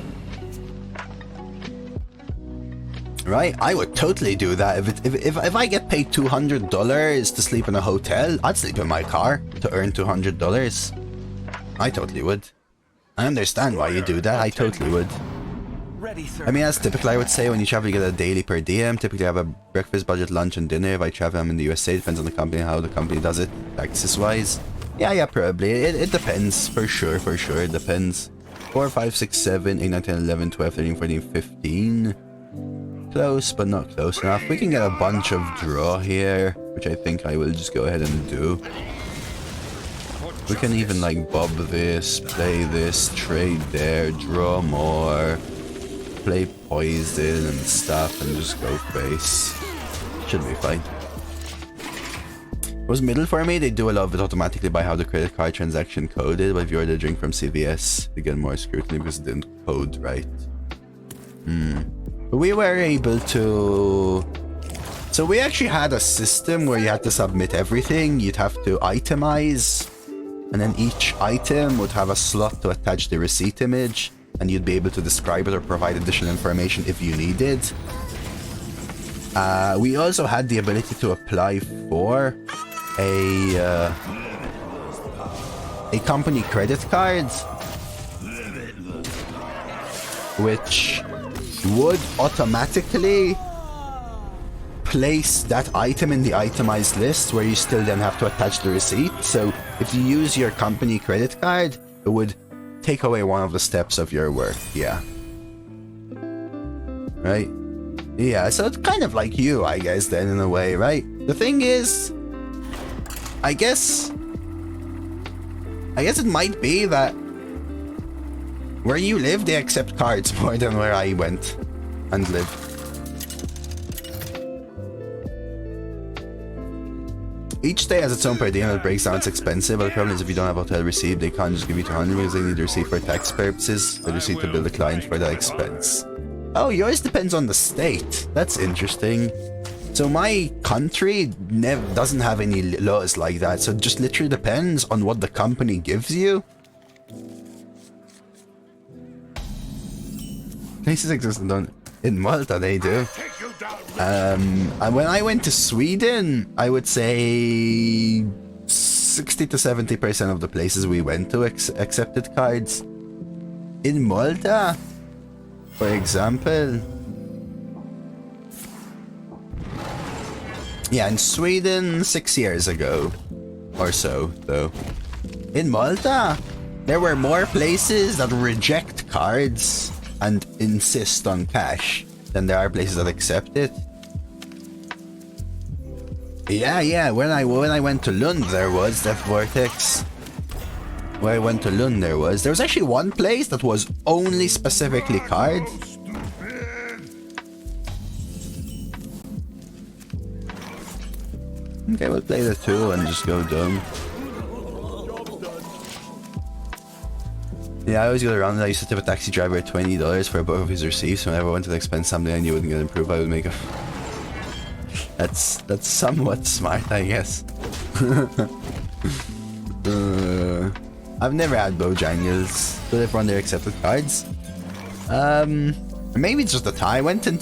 Right? I would totally do that. If I get paid $200 to sleep in a hotel, I'd sleep in my car to earn $200. I totally would. I understand why you do that. I totally would. Ready, sir. I mean, that's typical, I would say. When you travel, you get a daily per diem. Typically, I have a breakfast, budget, lunch, and dinner. If I travel, I'm in the USA. Depends on the company, how the company does it, taxes-wise. Yeah, probably. It depends. For sure. It depends. 4, 5, 6, 7, 8, 9, 10, 11, 12, 13, 14, 15. Close, but not close enough. We can get a bunch of draw here, which I think I will just go ahead and do. We can even like bob this, play this, trade there, draw more, play poison and stuff, and just go face. Should be fine. Was middle for me? They do a lot of it automatically by how the credit card transaction coded, but if you order a drink from CVS, they get more scrutiny because it didn't code right. We were able to... So we actually had a system where you had to submit everything. You'd have to itemize, and then each item would have a slot to attach the receipt image, and you'd be able to describe it or provide additional information if you needed. We also had the ability to apply for a company credit card, which would automatically place that item in the itemized list, where you still then have to attach the receipt. So if you use your company credit card, it would take away one of the steps of your work. Yeah. Right? Yeah, so it's kind of like you, I guess, then, in a way, right? The thing is, I guess it might be that where you live, they accept cards more than where I went and lived. Each day has its own per diem that breaks down. It's expensive, but the problem is if you don't have hotel receipt, they can't just give you 200 because they need the receipt for tax purposes. The receipt to bill the client for that expense. Oh, yours depends on the state. That's interesting. So my country doesn't have any laws like that, so it just literally depends on what the company gives you. places exist in Malta, they do. Take you down. And when I went to Sweden, I would say 60 to 70% of the places we went to accepted cards. In Malta, for example. Yeah, in Sweden 6 years ago or so, though. In Malta, there were more places that reject cards and insist on cash than there are places that accept it. Yeah, when I went to Lund, there was Death Vortex. When I went to Lund, there was actually one place that was only specifically cards. Okay, we'll play the 2 and just go dumb. Yeah, I always go around and I used to tip a taxi driver $20 for both of his receipts. Whenever I wanted to expense something I knew wouldn't get improved, I would make a... That's somewhat smart, I guess. I've never had Bojangles, but if on their accepted cards. Maybe it's just the time. I went to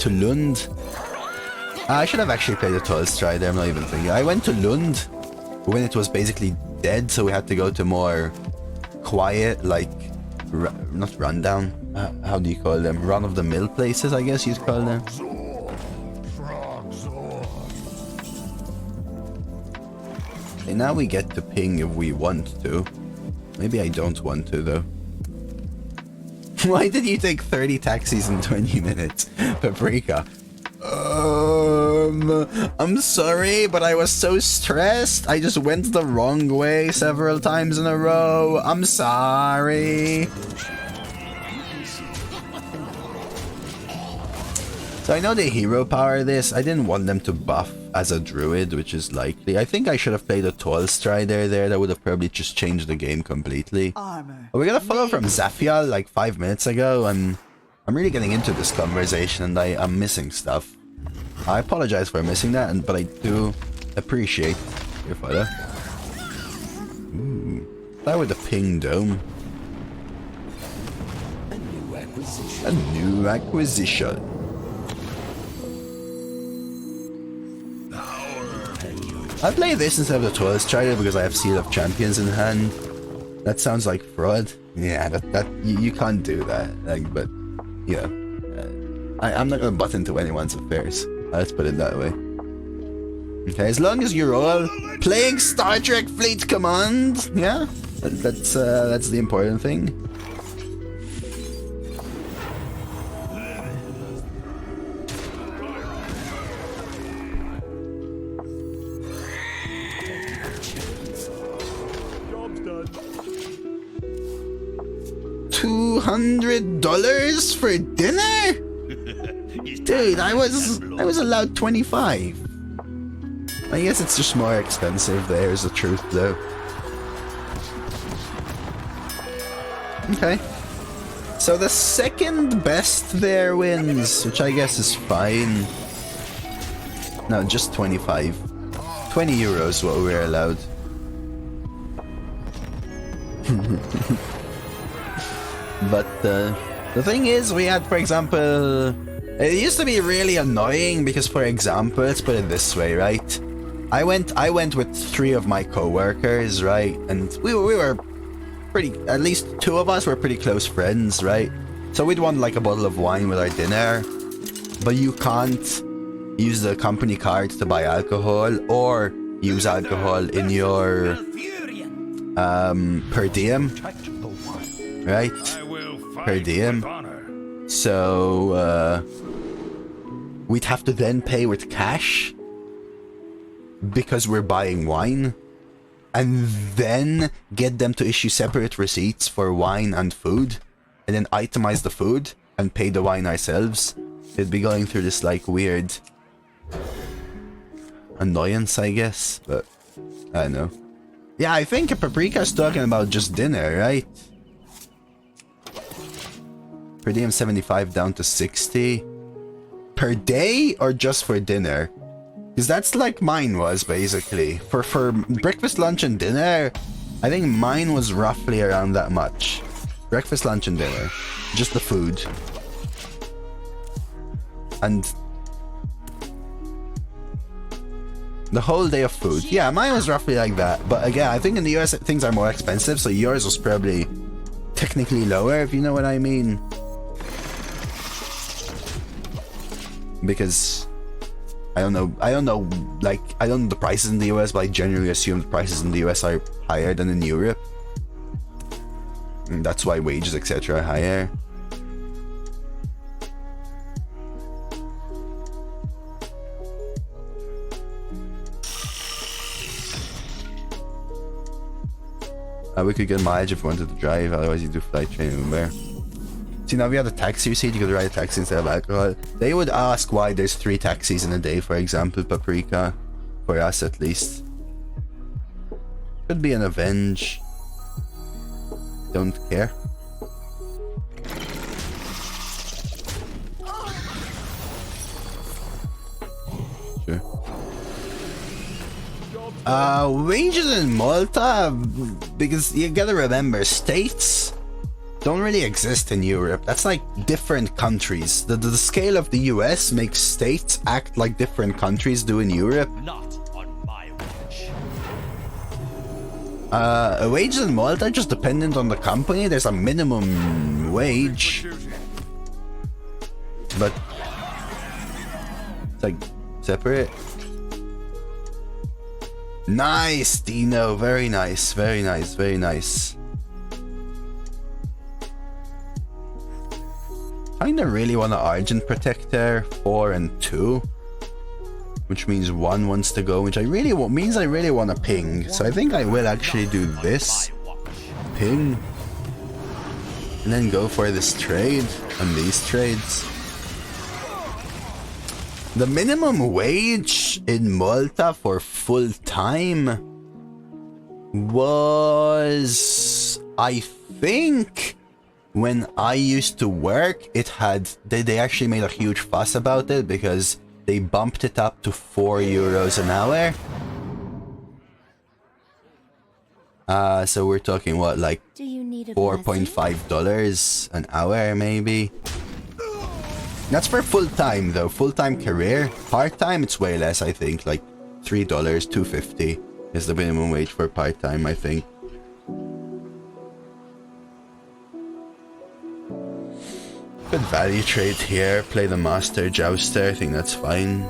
Lund. I should have actually played the Tolstride, I'm not even thinking. I went to Lund when it was basically dead, so we had to go to more quiet, like, not rundown, how do you call them? Run-of-the-mill places, I guess you'd call them. Okay, now we get to ping if we want to. Maybe I don't want to, though. Why did you take 30 taxis in 20 minutes? Paprika. I'm sorry, but I was so stressed. I just went the wrong way several times in a row. I'm sorry. So I know they hero power this. I didn't want them to buff as a druid, which is likely. I think I should have played a Tall Strider there. That would have probably just changed the game completely. We got a follow from Zafial like 5 minutes ago, and I'm really getting into this conversation, and I'm missing stuff. I apologize for missing that, but I do appreciate your follow. Ooh, that with the ping dome. A new acquisition. I play this instead of the Tall Strider because I have Seal of Champions in hand. That sounds like fraud. Yeah, that you can't do that. Like, but yeah, I'm not gonna butt into anyone's affairs. Let's put it that way. Okay, as long as you're all playing Star Trek Fleet Command, yeah, that's the important thing. $200 for dinner? Dude, I was allowed 25. I guess it's just more expensive there is the truth though. Okay. So the second best there wins, which I guess is fine. No, just 25. 20 euros what we're allowed. But the thing is, we had, for example, it used to be really annoying because, for example, let's put it this way, right? I went with 3 of my co-workers, right? And we were pretty, at least 2 of us were pretty close friends, right? So we'd want like a bottle of wine with our dinner, but you can't use the company card to buy alcohol or use alcohol in your per diem, right? Per diem. So we'd have to then pay with cash because we're buying wine, and then get them to issue separate receipts for wine and food, and then itemize the food and pay the wine ourselves. It'd be going through this like weird annoyance, I guess, but I don't know. Yeah, I think Paprika's talking about just dinner, right? Per diem 75 down to 60 per day, or just for dinner? Because that's like mine was basically for breakfast, lunch, and dinner. I think mine was roughly around that much. Breakfast, lunch, and dinner. Just the food. And the whole day of food. Yeah, mine was roughly like that. But again, I think in the US things are more expensive, so yours was probably technically lower, if you know what I mean. Because I don't know, like, I don't know the prices in the US, but I generally assume the prices in the US are higher than in Europe. And that's why wages, etc. are higher. We could get mileage if we wanted to drive, otherwise you do flight, train, and Uber. See, now if you had a taxi receipt, you could ride a taxi instead of alcohol. They would ask why there's 3 taxis in a day, for example, Paprika. For us, at least. Could be an avenge. Don't care. Sure. Wages in Malta, because you gotta remember, states don't really exist in Europe. That's like different countries. The scale of the US makes states act like different countries do in Europe. Not on my watch. Wages in Malta are just dependent on the company. There's a minimum wage, but it's like separate. Nice, Dino. Very nice. Very nice. Very nice. Kinda really want to Argent Protector 4 and 2, which means 1 wants to go, which I really want, means I really want to ping. So I think I will actually do this ping and then go for this trade and these trades. The minimum wage in Malta for full time was, I think, when I used to work, it had, they actually made a huge fuss about it because they bumped it up to €4 an hour. So we're talking what, like $4.5 an hour maybe? That's for full-time though, full-time career. Part-time it's way less, I think, like $3, $2.50 is the minimum wage for part-time, I think. Good value trade here, play the Master Jouster, I think that's fine.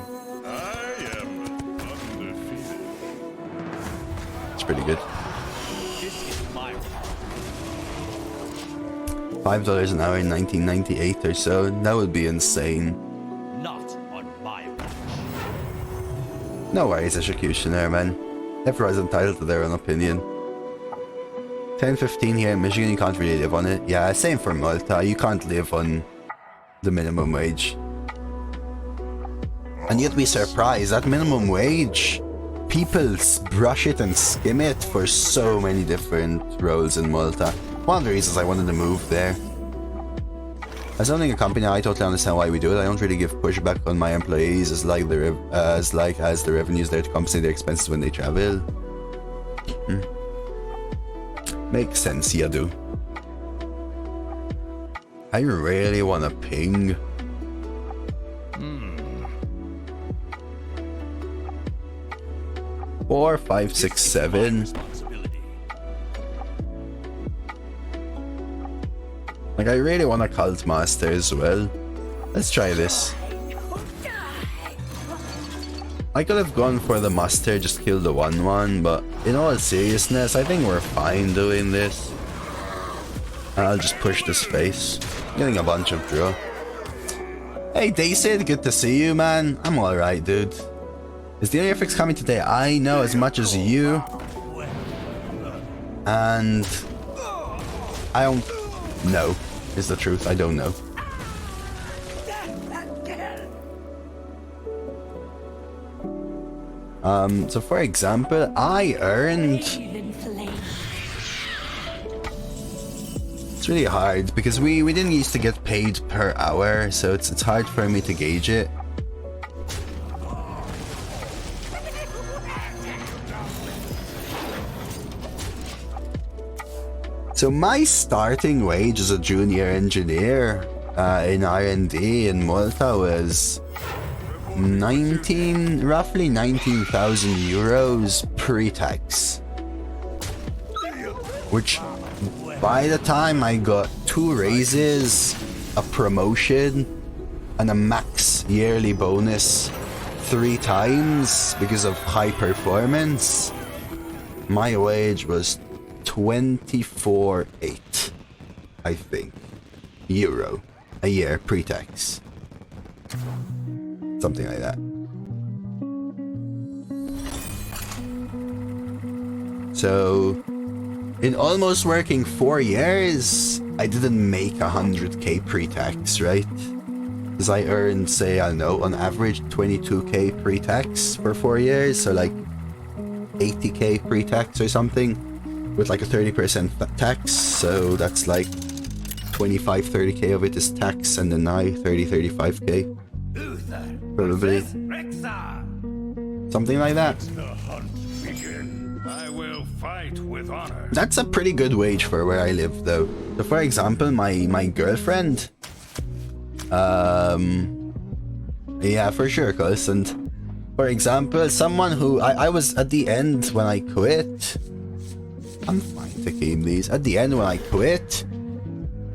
It's pretty good. $5 an hour in 1998 or so, that would be insane. Not on my watch. No worries, Executioner, man. Everyone's entitled to their own opinion. 10.15 here in Michigan, you can't really live on it. Yeah, same for Malta, you can't live on the minimum wage. And you'd be surprised, that minimum wage, people brush it and skim it for so many different roles in Malta. One of the reasons I wanted to move there. As owning a company, I totally understand why we do it. I don't really give pushback on my employees as the revenues there to compensate their expenses when they travel. Makes sense, yeah, do. I really want to ping. 4, 5, 6, 7. Like, I really want a Cult Master as well. Let's try this. I could have gone for the Master, just kill the 1/1, but in all seriousness, I think we're fine doing this. And I'll just push this face. Getting a bunch of draw. Hey Dacid, good to see you, man. I'm alright, dude. Is the Area Fix coming today? I know as much as you. And I don't know, is the truth. I don't know. So for example, I earned... It's really hard because we didn't used to get paid per hour, so it's hard for me to gauge it. So my starting wage as a junior engineer in R&D in Malta was roughly 19,000 euros pre-tax. Which, by the time I got 2 raises, a promotion, and a max yearly bonus 3 times because of high performance, my wage was 24.8, I think, euro a year pre-tax. Something like that. So, in almost working 4 years, I didn't make 100k pre-tax, right? Because I earned, say, I don't know, on average 22k pre-tax for 4 years, so like 80k pre-tax or something, with like a 30% tax, so that's like 25-30k of it is tax, and then I 30-35k. Probably. Something like that. I will fight with honor. That's a pretty good wage for where I live, though. So, for example, my girlfriend... yeah, for sure, cuz. And, for example, someone who... I was at the end when I quit... I'm fine taking these. At the end when I quit,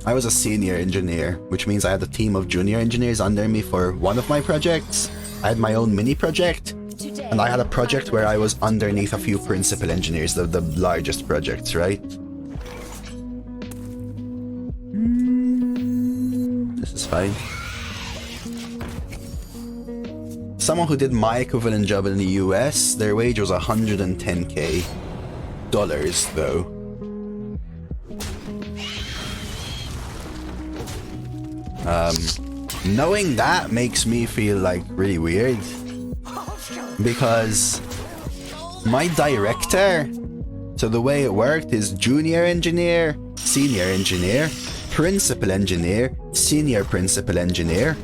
I was a senior engineer, which means I had a team of junior engineers under me for one of my projects. I had my own mini project, and I had a project where I was underneath a few principal engineers, the largest projects, right? This is fine. Someone who did my equivalent job in the US, their wage was 110k dollars, though. Knowing that makes me feel like really weird, because my director, so the way it worked is junior engineer, senior engineer, principal engineer, senior principal engineer,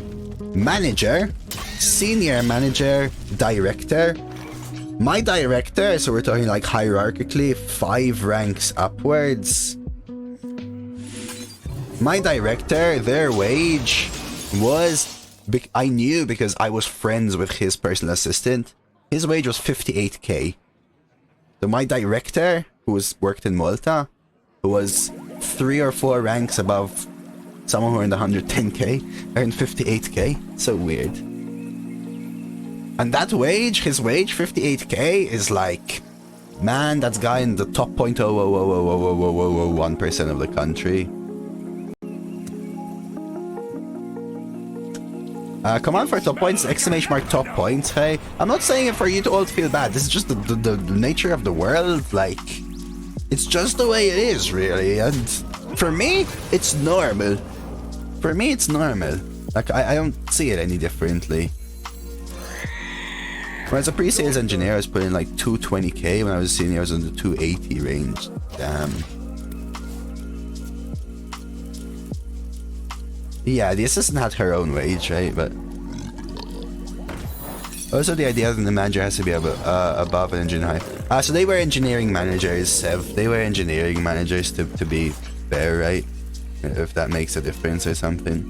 manager, senior manager, director. My director, so we're talking like hierarchically 5 ranks upwards. My director, their wage was, I knew because I was friends with his personal assistant, his wage was 58k. So my director, who worked in Malta, who was 3 or 4 ranks above someone who earned 110k, earned 58k. So weird. And that wage, his wage, 58k, is like, man, that's guy in the top 0.0000001% of the country. Come on for top points, exclamation mark top points, hey. I'm not saying it for you to all feel bad, this is just the nature of the world, like, it's just the way it is, really, and for me, it's normal. For me, it's normal. Like, I don't see it any differently. When I was a pre-sales engineer, I was putting like 220k. When I was a senior, I was in the 280 range. Damn. Yeah, the assistant had her own wage, right? But also the idea that the manager has to be above an engineer high. So they were engineering managers, Sev. They were engineering managers to be fair, right? If that makes a difference or something.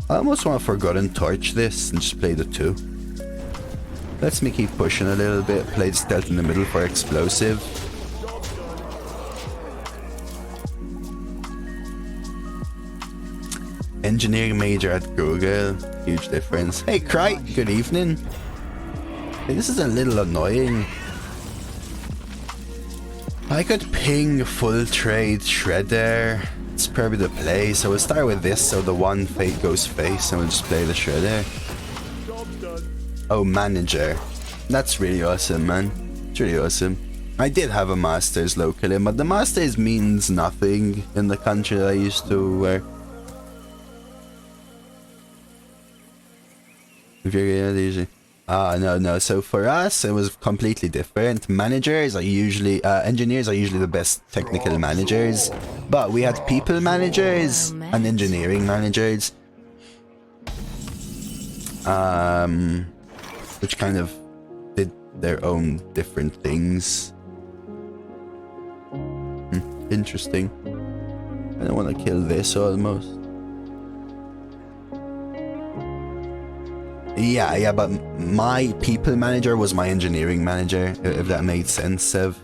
I almost want to Forgotten Torch this and just play the 2. Let's me keep pushing a little bit. Play the stealth in the middle for explosive. Engineering major at Google. Huge difference. Hey, Cry. Good evening. Hey, this is a little annoying. I could ping full trade shredder. It's probably the play. So we'll start with this. So the one fate goes face and we'll just play the shredder. Oh, manager. That's really awesome, man. It's really awesome. I did have a master's locally, but the master's means nothing in the country that I used to work. If you're usually... no. So for us, it was completely different. Managers are usually... engineers are usually the best technical managers. But we had people managers and engineering managers. Which kind of did their own different things. interesting. I don't want to kill this almost. Yeah, but my people manager was my engineering manager, if that made sense, Sev.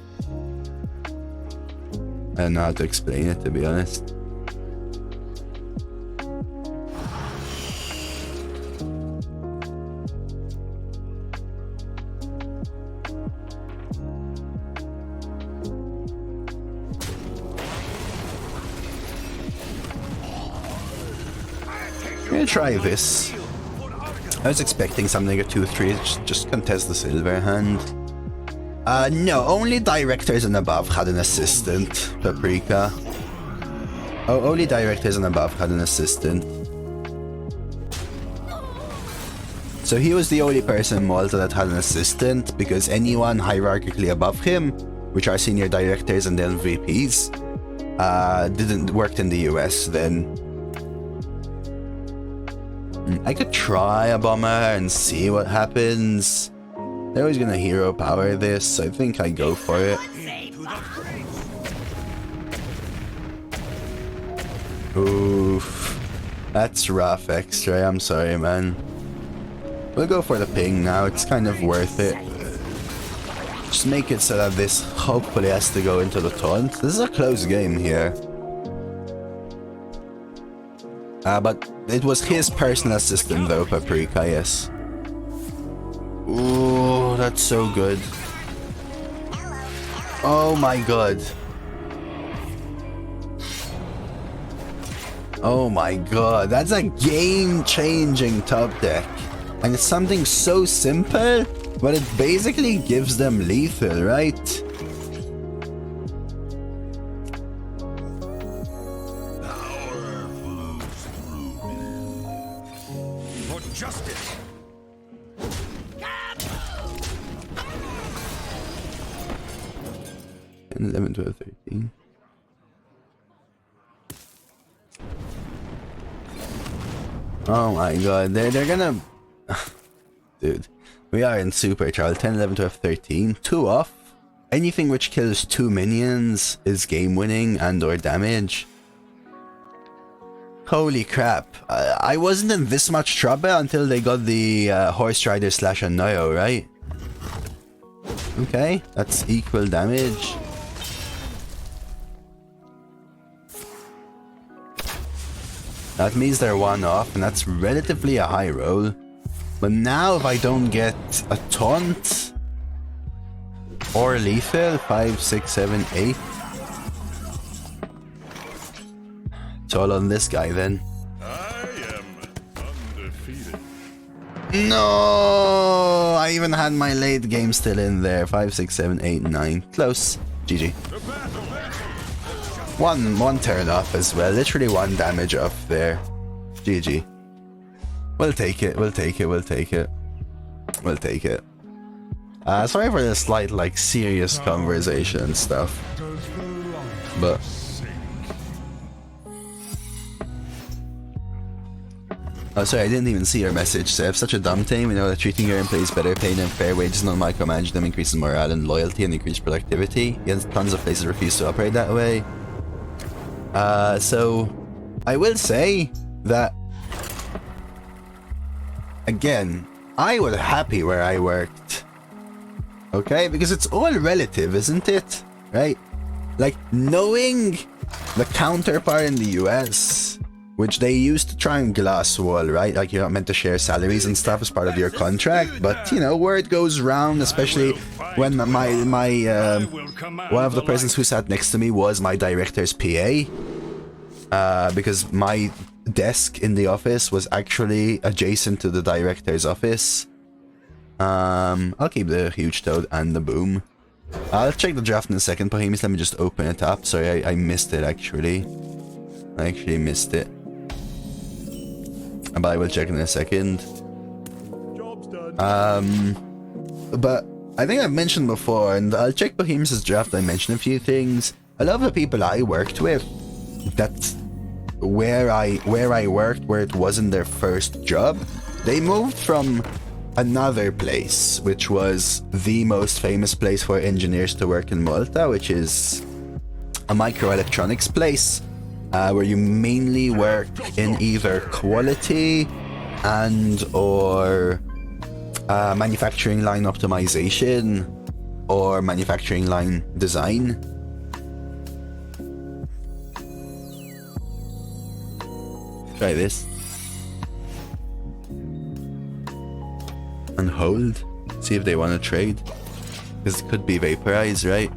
I don't know how to explain it, to be honest. I'm gonna try this. I was expecting something at 2-3, just contest the silver hand. No, only directors and above had an assistant, Paprika. Oh, only directors and above had an assistant. So he was the only person in Malta that had an assistant, because anyone hierarchically above him, which are senior directors and then VPs, didn't work in the US then. I could try a bomber and see what happens. They're always gonna hero power this, so I think I go for it. Oof. That's rough, X-Ray. I'm sorry, man. We'll go for the ping now. It's kind of worth it. Just make it so that this hopefully has to go into the taunt. This is a close game here. But it was his personal assistant though, Paprika, yes. Ooh, that's so good. Oh my god. Oh my god, that's a game-changing top deck. And it's something so simple, but it basically gives them lethal, right? Justice. 10, 11, 12, 13. Oh my god, they're gonna... Dude, we are in super trial. 10, 11, 12, 13. 2 off. Anything which kills 2 minions is game winning and or damage. Holy crap. I wasn't in this much trouble until they got the Horse Rider / Annoyo, right? Okay, that's equal damage. That means they're 1 off, and that's relatively a high roll. But now if I don't get a taunt or lethal, 5, 6, 7, 8. It's all on this guy then. I am undefeated. No, I even had my late game still in there. 5, 6, 7, 8, 9. Close. GG. One turn off as well. Literally 1 damage off there. GG. We'll take it. We'll take it. We'll take it. We'll take it. Sorry for the slight, like, serious conversation and stuff. But... Oh, sorry, I didn't even see your message, Seb. Such a dumb team. We know that treating your employees better, paying them fair wages, not micromanage them, increases morale and loyalty and increases productivity. Yet tons of places refuse to operate that way. So I will say that, again, I was happy where I worked. Okay? Because it's all relative, isn't it? Right? Like, knowing the counterpart in the US, which they used to try and glass wall, right? Like, you're not meant to share salaries and stuff as part of your contract, but, you know, word goes round, especially when one of the persons who sat next to me was my director's PA, because my desk in the office was actually adjacent to the director's office. I'll keep the huge toad and the boom. I'll check the draft in a second, Bohemians. Let me just open it up. Sorry, I missed it, actually. I actually missed it. But I will check in a second. Job's done. But I think I've mentioned before, and I'll check Bohemians' draft. I mentioned a few things. A lot of the people I worked with, that's where I worked, where it wasn't their first job, they moved from another place, which was the most famous place for engineers to work in Malta, which is a microelectronics place where you mainly work in either quality and or manufacturing line optimization or manufacturing line design. Try this. And hold. See if they want to trade. Because it could be vaporized, right?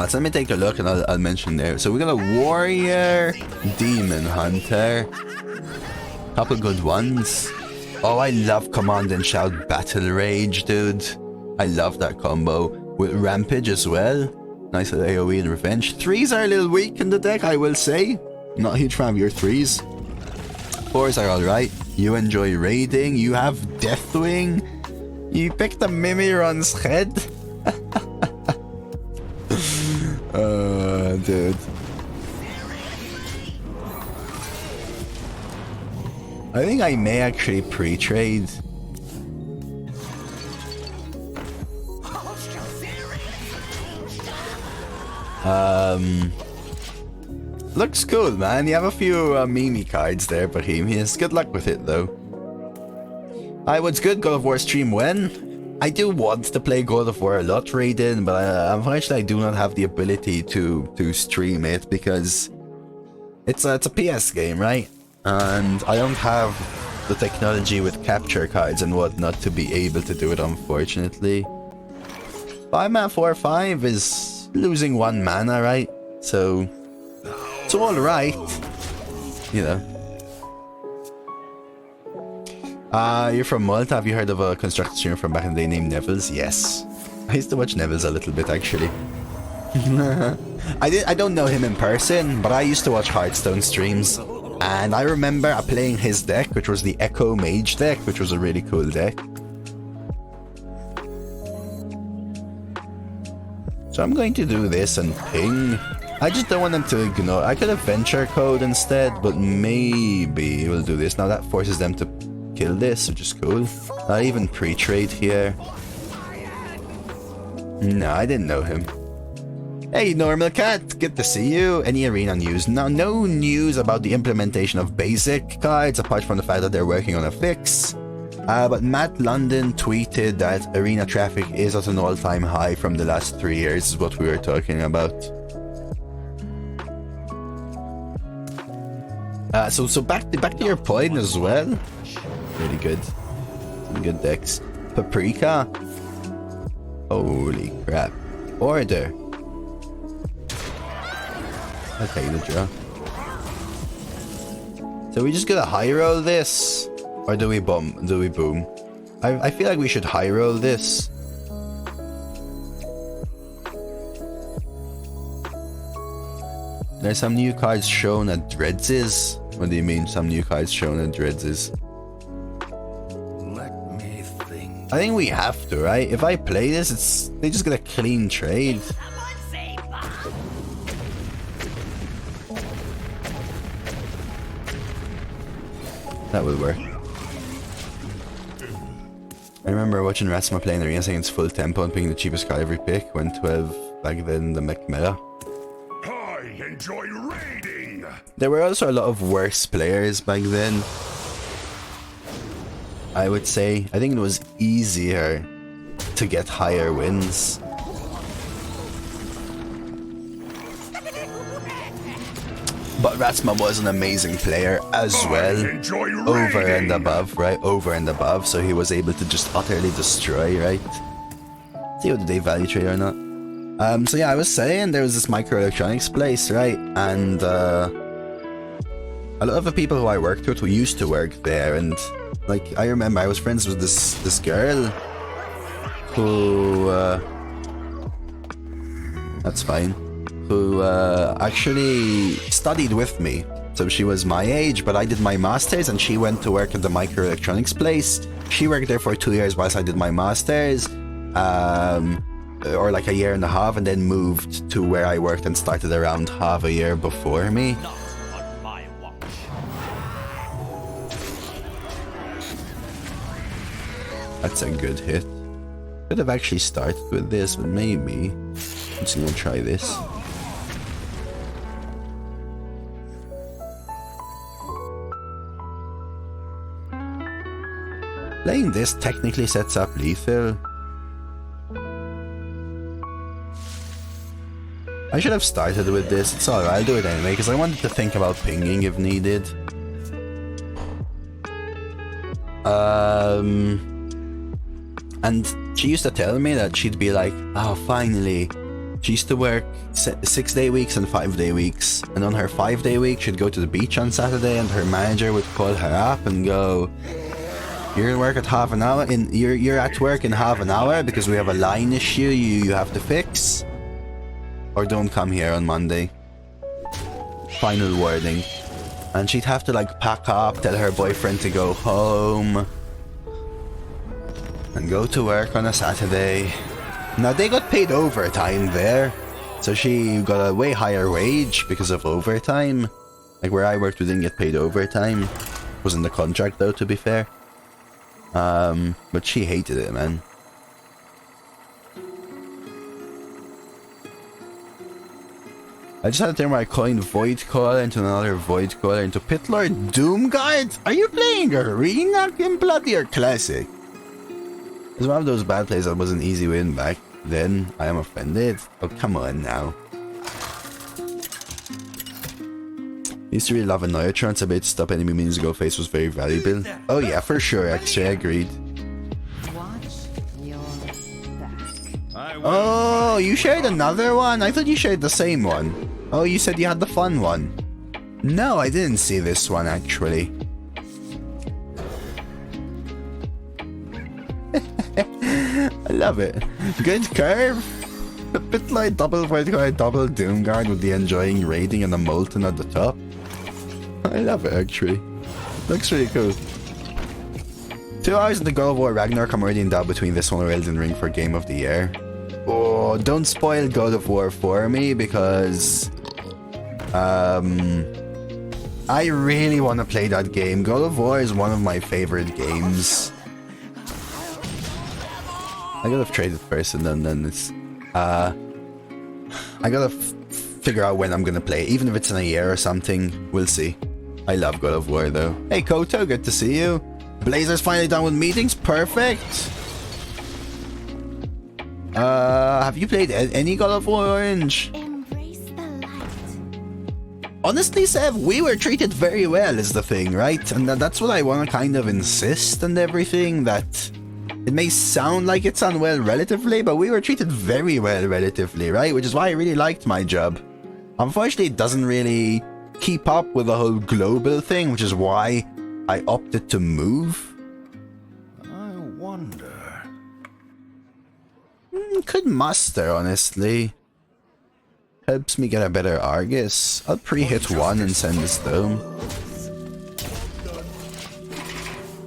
So let me take a look and I'll mention there. So we got a warrior, demon hunter. Couple good ones. Oh, I love Command and Shout Battle Rage, dude. I love that combo. With Rampage as well. Nice little AoE and Revenge. 3s are a little weak in the deck, I will say. Not a huge fan of your 3s. 4s are alright. You enjoy raiding. You have Deathwing. You picked the Mimiron's head. Dude. I think I may actually pre-trade. Looks cool, man. You have a few Mimi cards there, Bohemians. Good luck with it, though. Hi, what's good? God of War stream when? I do want to play God of War a lot, Raiden, but unfortunately I do not have the ability to stream it because it's a PS game, right? And I don't have the technology with capture cards and whatnot to be able to do it, unfortunately. 5-mana 4/5 is losing 1 mana, right? So it's alright, you know. You're from Malta. Have you heard of a construction streamer from back in the day named Neville's? Yes. I used to watch Neville's a little bit, actually. I don't know him in person, but I used to watch Hearthstone streams. And I remember playing his deck, which was the Echo Mage deck, which was a really cool deck. So I'm going to do this and ping. I just don't want them to ignore. I could have venture code instead, but maybe we'll do this. Now that forces them to kill this, which is cool. Not even pre-trade here. No, I didn't know him. Hey, Normal Cat, good to see you. Any arena news? No news about the implementation of basic cards, apart from the fact that they're working on a fix. But Matt London tweeted that arena traffic is at an all-time high from the last 3 years, is what we were talking about. So back to your point as well. Really good. Some good decks. Paprika. Holy crap. Order. Okay, the draw. So we just gonna high roll this? Or do we boom? Do we boom? I feel like we should high roll this. There's some new cards shown at Dreads'. What do you mean, some new cards shown at Dreads'? Let me think. I think we have to, right? If I play this, they just get a clean trade. That would work. I remember watching Ratsma playing the arena saying it's full tempo and picking the cheapest card every pick. Went 12 back then, the mech meta. I enjoy raiding. There were also a lot of worse players back then. I would say. I think it was easier to get higher wins. But Ratsma was an amazing player as well. Over and above, right? Over and above. So he was able to just utterly destroy, right? See what they value trade or not. So yeah, I was saying there was this microelectronics place, right? And a lot of the people who I worked with who used to work there, and like I remember I was friends with this girl who that's fine. Who actually studied with me. So she was my age, but I did my masters and she went to work at the microelectronics place. She worked there for 2 years whilst I did my masters, or like a year and a half, and then moved to where I worked and started around half a year before me. That's a good hit. Could have actually started with this, but maybe. just gonna try this. Playing this technically sets up lethal. I should have started with this. It's alright, I'll do it anyway, because I wanted to think about pinging if needed. And she used to tell me that she'd be like, oh, finally. She used to work 6-day weeks and 5-day weeks. And on her 5-day week, she'd go to the beach on Saturday, and her manager would call her up and go, you're at work at half an hour. You're at work in half an hour because we have a line issue you have to fix. Or don't come here on Monday. Final warning. And she'd have to like pack up, tell her boyfriend to go home, and go to work on a Saturday. Now they got paid overtime there, so she got a way higher wage because of overtime. Like where I worked, we didn't get paid overtime. It was in the contract though, to be fair. But she hated it, man. I just had to turn my coin Void Caller into another Void Caller into Pitlord Doomguard? Are you playing Arena in Bloody or Classic? It's one of those bad plays that was an easy win back then. I am offended. Oh, come on now. Used to really love Annoyatron's ability to stop enemy minions go face was very valuable. Oh yeah, for sure, actually, I agreed. Oh, you shared another one? I thought you shared the same one. Oh, you said you had the fun one. No, I didn't see this one, actually. I love it. Good curve. A bit like double Void Guard, double Doomguard with the enjoying rating and the Molten at the top. I love it, actually. Looks really cool. 2 hours into God of War Ragnarok, I'm already in doubt between this one or Elden Ring for Game of the Year. Oh, don't spoil God of War for me, because I really want to play that game. God of War is one of my favorite games. I gotta trade it first, and then it's I gotta figure out when I'm gonna play it. Even if it's in a year or something, we'll see. I love God of War though. Hey Koto, good to see you. Blazer's finally done with meetings, perfect. Have you played any God of War Orange? Embrace the light. Honestly, Sev, we were treated very well is the thing, right? And that's what I want to kind of insist and everything, that it may sound like it's unwell relatively, but we were treated very well relatively, right? Which is why I really liked my job. Unfortunately, it doesn't really keep up with the whole global thing, which is why I opted to move. I wonder. Could muster, honestly. Helps me get a better Argus. I'll pre-hit one and send this dome.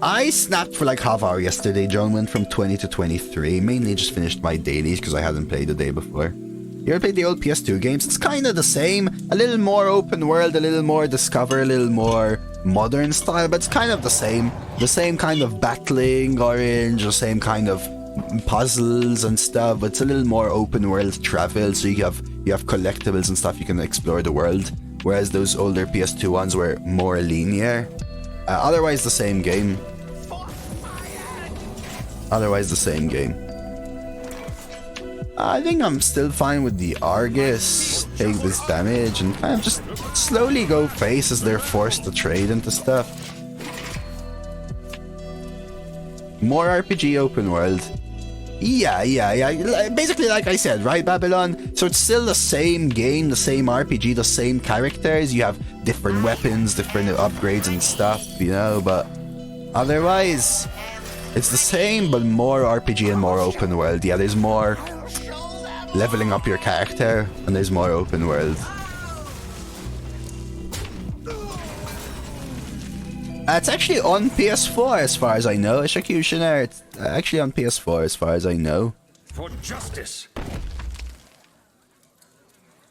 I snapped for like half hour yesterday, John. Went from 20 to 23. Mainly just finished my dailies because I hadn't played the day before. You ever played the old PS2 games? It's kind of the same. A little more open world, a little more discover, a little more modern style, but it's kind of the same. The same kind of battling, Orange, the same kind of puzzles and stuff, but it's a little more open world travel, so you have collectibles and stuff, you can explore the world, whereas those older PS2 ones were more linear. Otherwise the same game. I think I'm still fine with the Argus. Take this damage and kind of just slowly go face as they're forced to trade into stuff. More RPG open world. Yeah. Basically, like I said, right, Babylon? So it's still the same game, the same RPG, the same characters. You have different weapons, different upgrades and stuff, you know, but otherwise, it's the same, but more RPG and more open world. Yeah, there's more leveling up your character, and there's more open world. It's actually on PS4 as far as I know. Executioner, it's actually on PS4 as far as I know. For justice.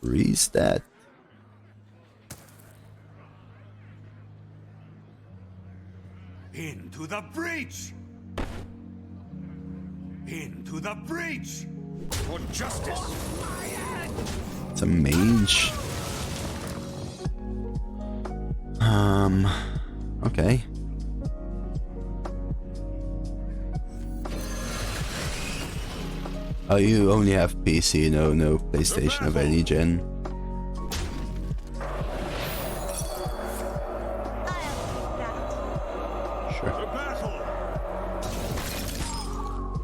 Restat. Into the breach. Into the breach. For justice. a mage. Okay. Oh, you only have PC, no PlayStation of any gen.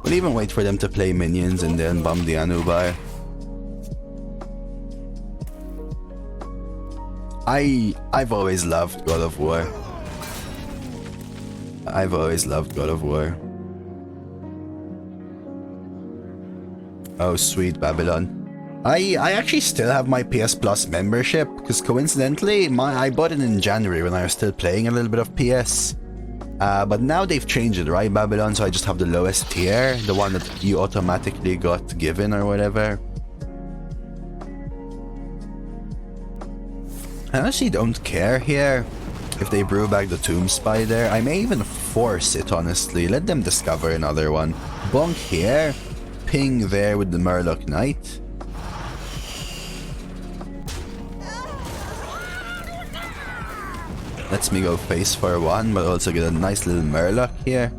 We'll even wait for them to play minions and then bomb the Anubai. I've always loved God of War. I've always loved God of War. Oh, sweet Babylon. I actually still have my PS Plus membership because coincidentally, I bought it in January when I was still playing a little bit of PS. But now they've changed it, right, Babylon? So I just have the lowest tier, the one that you automatically got given or whatever. I honestly don't care here if they brew back the Tomb Spider. I may even force it, honestly. Let them discover another one. Bonk here, ping there with the Murloc Knight. Lets me go face for one, but also get a nice little Murloc here.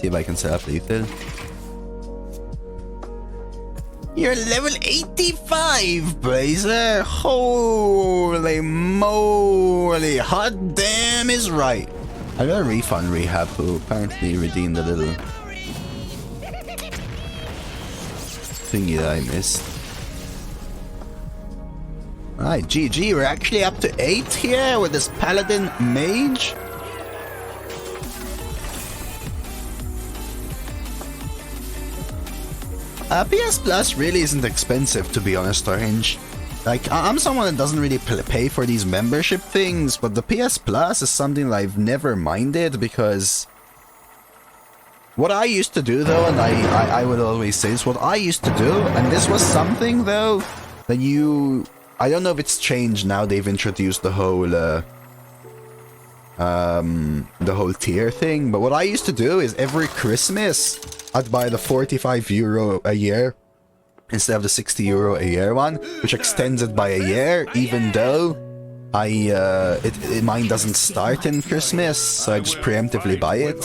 See if I can set up lethal. You're level 85, Blazer! Holy moly! Hot damn is right! I got a refund rehab who apparently redeemed a little thingy that I missed. Alright, GG, we're actually up to 8 here with this Paladin Mage. PS Plus really isn't expensive, to be honest, Orange. Like, I'm someone that doesn't really pay for these membership things, but the PS Plus is something that I've never minded because what I used to do, though, and I would always say this, what I used to do, and this was something, though, that I don't know if it's changed now. They've introduced the whole tier thing, but what I used to do is every Christmas I'd buy the €45 a year instead of the €60 a year one, which extends it by a year, even though mine doesn't start in Christmas, so I just preemptively buy it.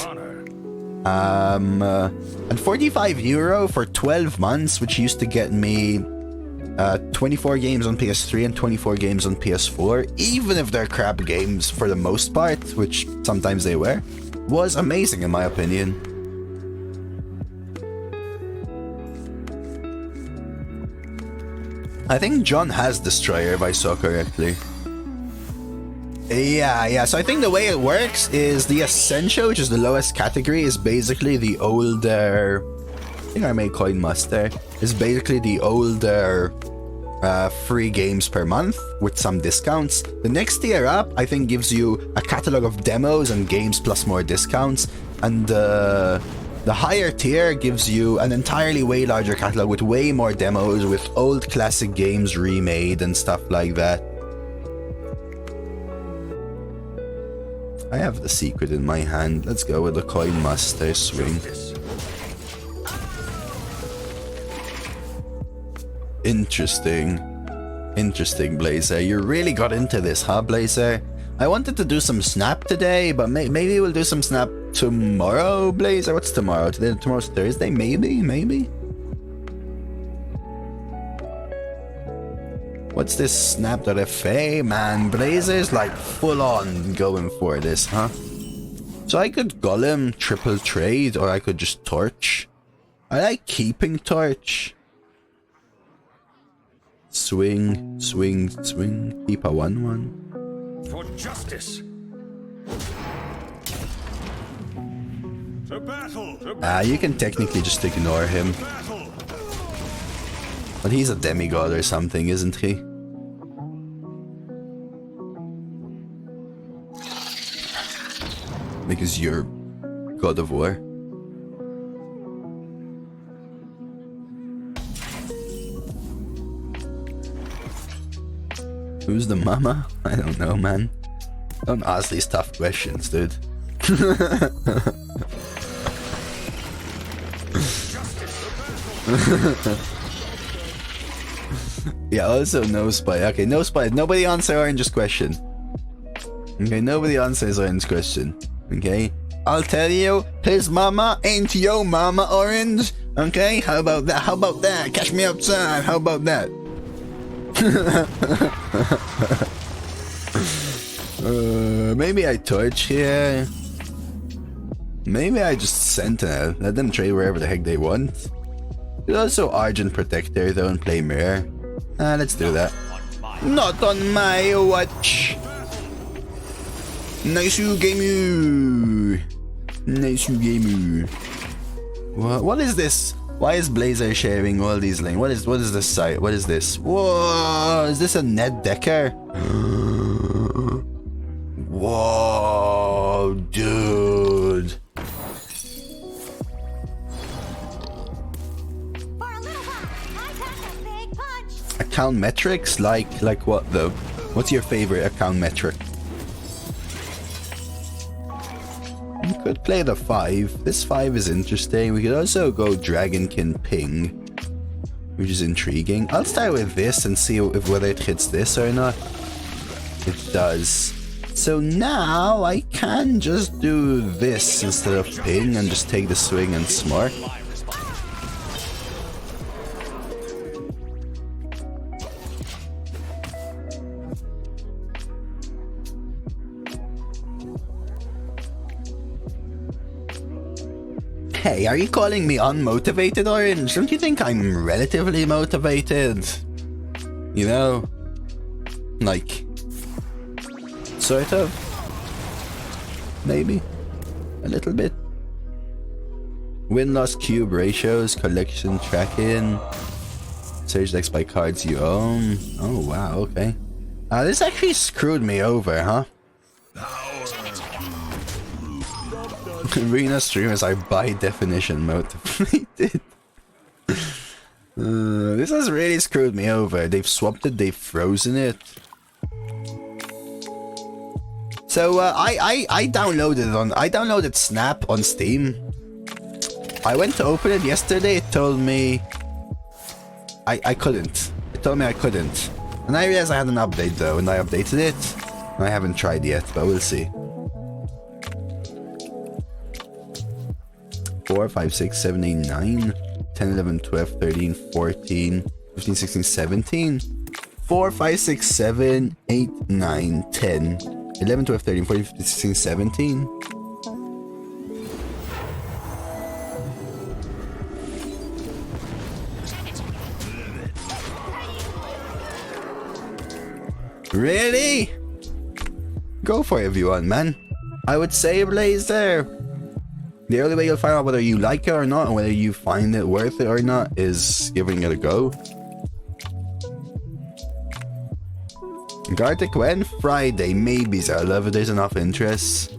And €45 for 12 months, which used to get me 24 games on PS3 and 24 games on PS4, even if they're crap games for the most part, which sometimes they were, was amazing in my opinion. I think John has Destroyer, if I saw correctly. Yeah, so I think the way it works is the Essential, which is the lowest category, is basically the older... I think I made Coin Muster. Is basically the older free games per month with some discounts. The next tier up, I think, gives you a catalog of demos and games plus more discounts. And the higher tier gives you an entirely way larger catalog with way more demos, with old classic games remade and stuff like that. I have the secret in my hand. Let's go with the Coin Muster swing. Interesting. Interesting, Blazer. You really got into this, huh, Blazer? I wanted to do some Snap today, but maybe we'll do some Snap tomorrow, Blazer. What's tomorrow? Tomorrow's Thursday? Maybe? What's this Snap.fa? Man, Blazer's like full on going for this, huh? So I could Golem triple trade, or I could just Torch. I like keeping Torch. Swing. Keep a 1/1. For justice. To battle. You can technically just ignore him. But he's a demigod or something, isn't he? Because you're God of War. Who's the mama? I don't know, man. Don't ask these tough questions, dude. Yeah, also no spy. Okay, no spy. Nobody answer Orange's question. Okay, nobody answers Orange's question. Okay, I'll tell you, his mama ain't your mama, Orange. Okay, how about that? How about that? Catch me outside. How about that? Maybe I torch here. Maybe I just Sentinel. Let them trade wherever the heck they want. There's also Argent Protector though and play Mirror. Let's do that. Not on my watch. Nice game. Nice game. What is this? Why is Blazer sharing all these links? What is this site? What is this? Whoa! Is this a net decker? Whoa, dude. Account metrics? Like what though? What's your favorite account metric? We could play the 5. This 5 is interesting. We could also go Dragonkin Ping, which is intriguing. I'll start with this and see if whether it hits this or not. It does. So now I can just do this instead of Ping and just take the swing and smart. Hey, are you calling me unmotivated, Orange? Don't you think I'm relatively motivated? You know? Like... sort of? Maybe? A little bit? Win-loss cube ratios, collection tracking... Search decks by cards you own... Oh wow, okay. This actually screwed me over, huh? Arena streamers are by definition motivated. This has really screwed me over. They've swapped it, they've frozen it. So I downloaded Snap on Steam. I went to open it yesterday, it told me I couldn't. It told me I couldn't. And I realized I had an update though, and I updated it. I haven't tried yet, but we'll see. 4, 5, 6, 7, 8, 9, 10, 11, 12, 13, 14, 15, 16, 17. 4, 5, 6, 7, 8, 9, 10, 11, 12, 13, 14, 15, 16, 17. Really? Go for it if you want, man. I would say Blazer. The only way you'll find out whether you like it or not, and whether you find it worth it or not, is giving it a go. Gartic when? Friday, maybe, so I love it. There's enough interest.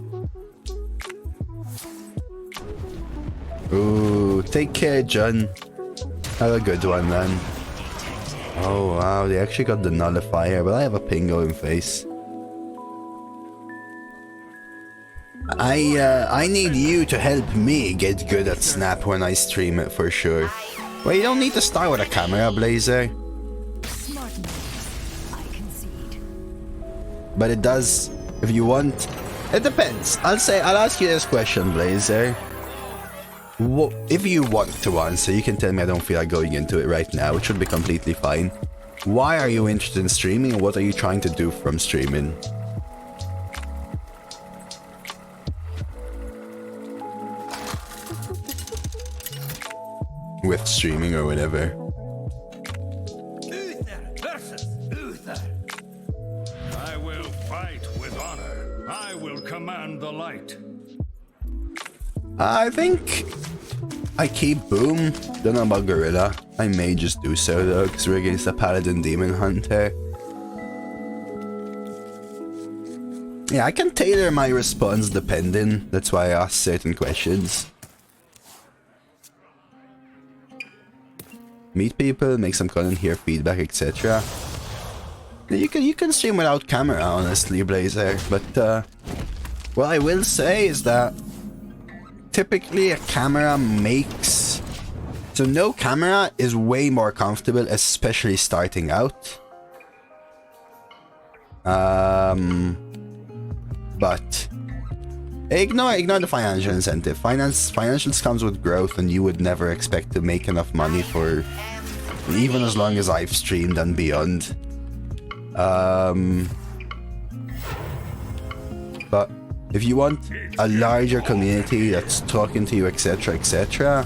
Ooh, take care, John. Have a good one, man. Oh wow, they actually got the nullifier, but I have a Pingo in face. I need you to help me get good at Snap when I stream it for sure. Well, you don't need to start with a camera, Blazer. But it does, if you want. It depends. I'll ask you this question, Blazer. If you want to answer, you can tell me I don't feel like going into it right now, which should be completely fine. Why are you interested in streaming, and what are you trying to do from streaming? With streaming or whatever. Uther versus Uther. I will fight with honor. I will command the light. I think I keep Boom. Don't know about Gorilla. I may just do so though, because we're against a Paladin Demon Hunter. Yeah, I can tailor my response depending. That's why I ask certain questions. Meet people, make some content, hear feedback, etc. You can stream without camera, honestly, Blazer. But what I will say is that typically a camera makes So no camera is way more comfortable, especially starting out. But ignore the financial incentive. Financials comes with growth, and you would never expect to make enough money for even as long as I've streamed and beyond. But if you want a larger community that's talking to you, etc., etc.,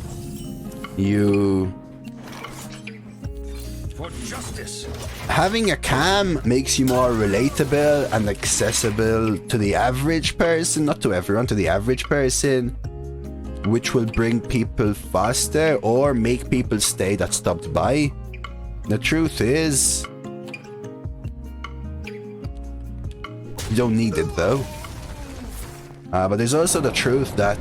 For justice. having a cam makes you more relatable and accessible to the average person, not to everyone, to the average person, which will bring people faster or make people stay that stopped by. The truth is, you don't need it though. But there's also the truth that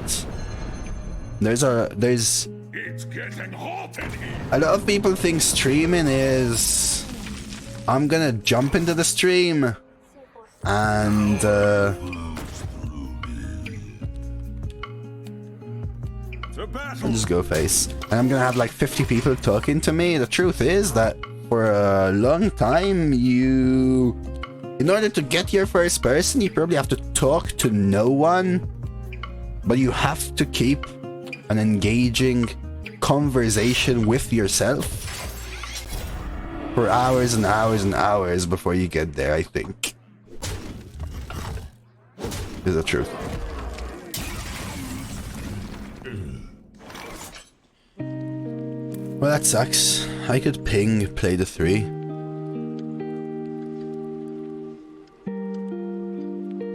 there's It's getting hot in here. a lot of people think streaming is I'm gonna jump into the stream and The battle. I'll just go face. And I'm gonna have like 50 people talking to me. The truth is that for a long time, in order to get your first person, you probably have to talk to no one, but you have to keep an engaging conversation with yourself for hours and hours and hours before you get there, I think. Is the truth. Well, that sucks. I could ping play the 3.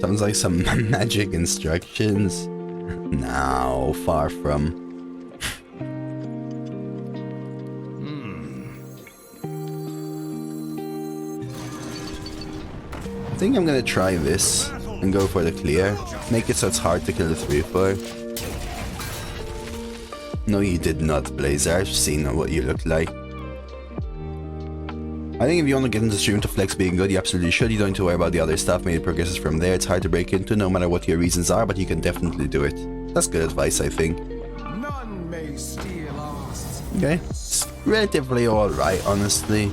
Sounds like some magic instructions. No, far from. I think I'm gonna try this and go for the clear. Make it so it's hard to kill the 3-4. No, you did not, Blazer. I've seen what you look like. I think if you want to get into the stream to flex being good, you absolutely should. You don't need to worry about the other stuff. Maybe it progresses from there. It's hard to break into no matter what your reasons are, but you can definitely do it. That's good advice, I think. None may steal us. Okay. It's relatively alright, honestly.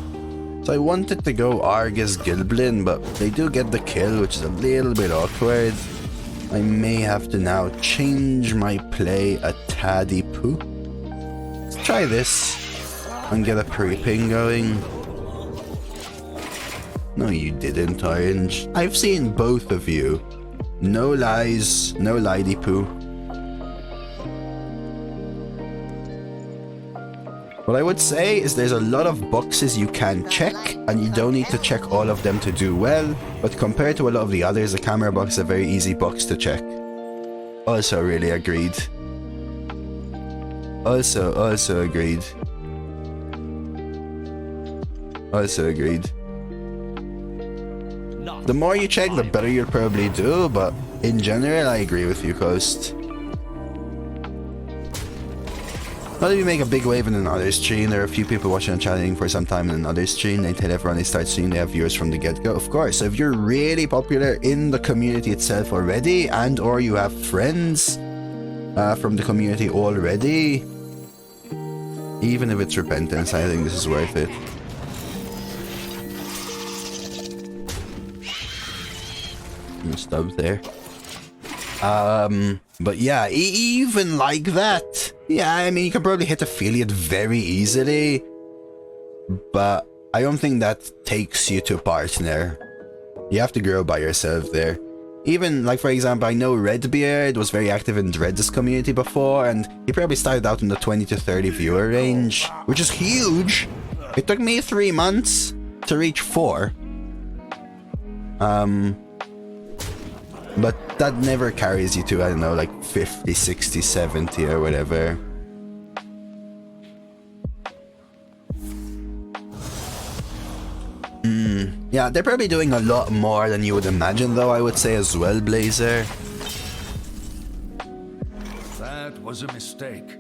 So I wanted to go Argus Gilblin, but they do get the kill, which is a little bit awkward. I may have to now change my play a taddy poo. Let's try this and get a pre-ping going. No, you didn't, Orange. I've seen both of you. No lies, no liddy poo. What I would say is there's a lot of boxes you can check, and you don't need to check all of them to do well, but compared to a lot of the others, the camera box is a very easy box to check. Also really agreed. Also agreed. Also agreed. The more you check, the better you'll probably do, but in general, I agree with you, Coast. Not if you make a big wave in another stream, there are a few people watching and chatting for some time in another stream, they tell everyone they start streaming, they have viewers from the get-go. Of course, so if you're really popular in the community itself already, and or you have friends from the community already, even if it's repentance, I think this is worth it. Stub there. But yeah, even like that, yeah, I mean, you can probably hit affiliate very easily, but I don't think that takes you to partner. You have to grow by yourself there. Even, like, for example, I know Redbeard was very active in Dread's community before, and he probably started out in the 20 to 30 viewer range, which is huge. It took me 3 months to reach 4. But that never carries you to, I don't know, like 50, 60, 70 or whatever. Yeah, they're probably doing a lot more than you would imagine, though, I would say as well, Blazer. That was a mistake.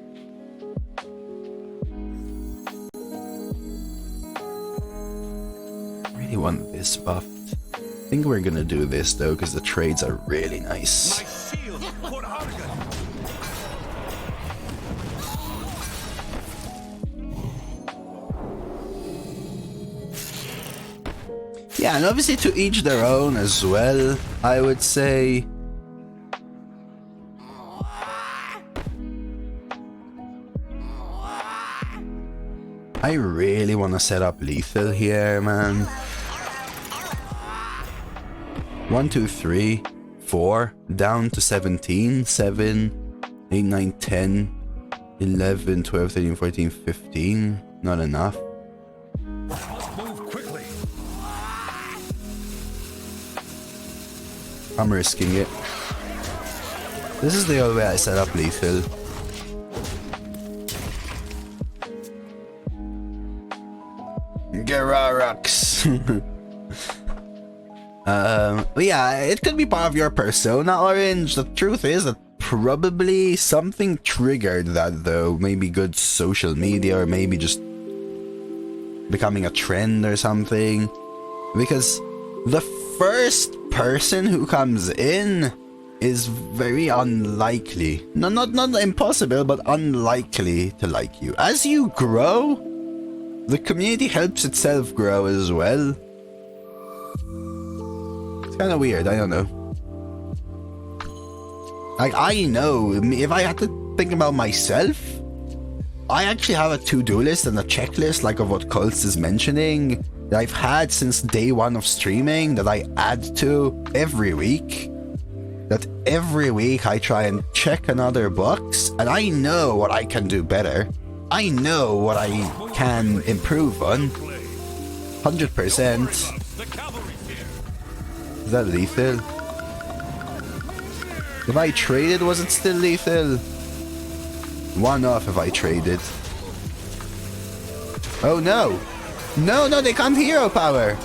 I really want this buffed. I think we're gonna do this, though, because the trades are really nice. My shield put Argon. Yeah, and obviously to each their own as well, I would say. I really want to set up lethal here, man. 1, 2, 3, 4, down to 17, 7, 8, 9, 10, 11, 12, 13, 14, 15. Not enough. Move quickly. I'm risking it. This is the only way I set up lethal. Gararax. But yeah, it could be part of your persona, Orange. The truth is that probably something triggered that, though. Maybe good social media, or maybe just becoming a trend or something. Because the first person who comes in is very unlikely. No, not impossible, but unlikely to like you. As you grow, the community helps itself grow as well. It's kind of weird, I don't know. Like, I know, if I had to think about myself, I actually have a to-do list and a checklist, like, of what Cults is mentioning, that I've had since day one of streaming, that I add to every week. That every week I try and check another box, and I know what I can do better. I know what I can improve on. 100%. Is that lethal? If I traded, was it still lethal? One off if I traded. Oh no! No, they can't hero power!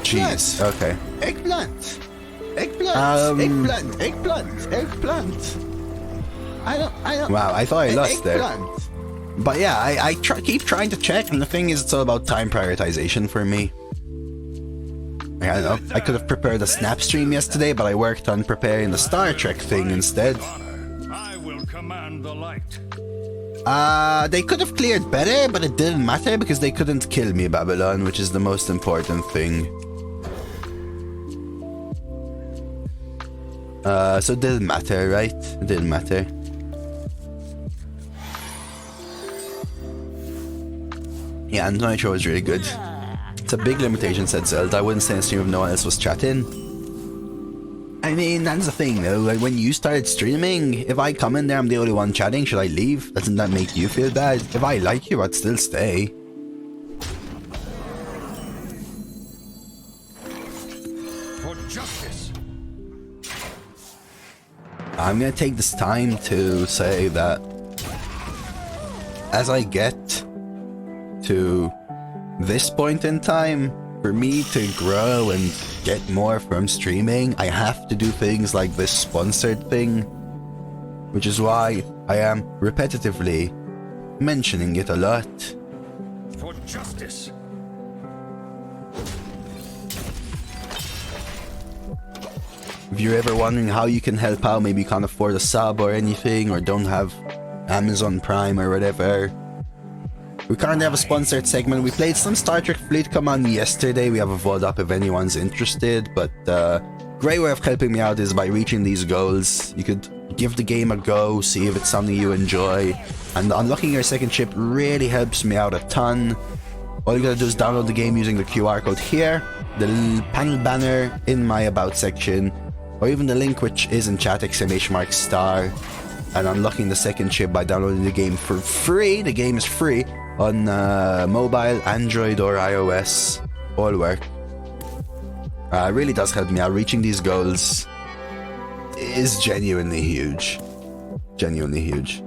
Jeez, okay. Eggplant. I don't. Wow, I thought I lost there. Eggplant. But yeah, I keep trying to check, and the thing is, it's all about time prioritization for me. I don't know, I could have prepared a snap stream yesterday, but I worked on preparing the Star Trek thing instead. I will command the light. They could have cleared better, but it didn't matter because they couldn't kill me, Babylon, which is the most important thing. So it didn't matter, right? It didn't matter. Yeah, and Nitro was really good. It's a big limitation, said Zelda. I wouldn't stay in stream if no one else was chatting. I mean, that's the thing though, like when you started streaming, if I come in there, I'm the only one chatting, should I leave? Doesn't that make you feel bad? If I like you, I'd still stay. For justice. I'm gonna take this time to say that as I get to this point in time, for me to grow and get more from streaming, I have to do things like this sponsored thing, which is why I am repetitively mentioning it a lot. For justice. If you're ever wondering how you can help out, maybe you can't afford a sub or anything, or don't have Amazon Prime or whatever, we currently have a sponsored segment. We played some Star Trek Fleet Command yesterday. We have a VOD up if anyone's interested, but great way of helping me out is by reaching these goals. You could give the game a go, see if it's something you enjoy, and unlocking your second ship really helps me out a ton. All you gotta do is download the game using the QR code here, the panel banner in my About section, or even the link which is in chat, !***, and unlocking the second ship by downloading the game for free. The game is free on mobile, Android or iOS, all work. It really does help me out. Reaching these goals is genuinely huge. Genuinely huge.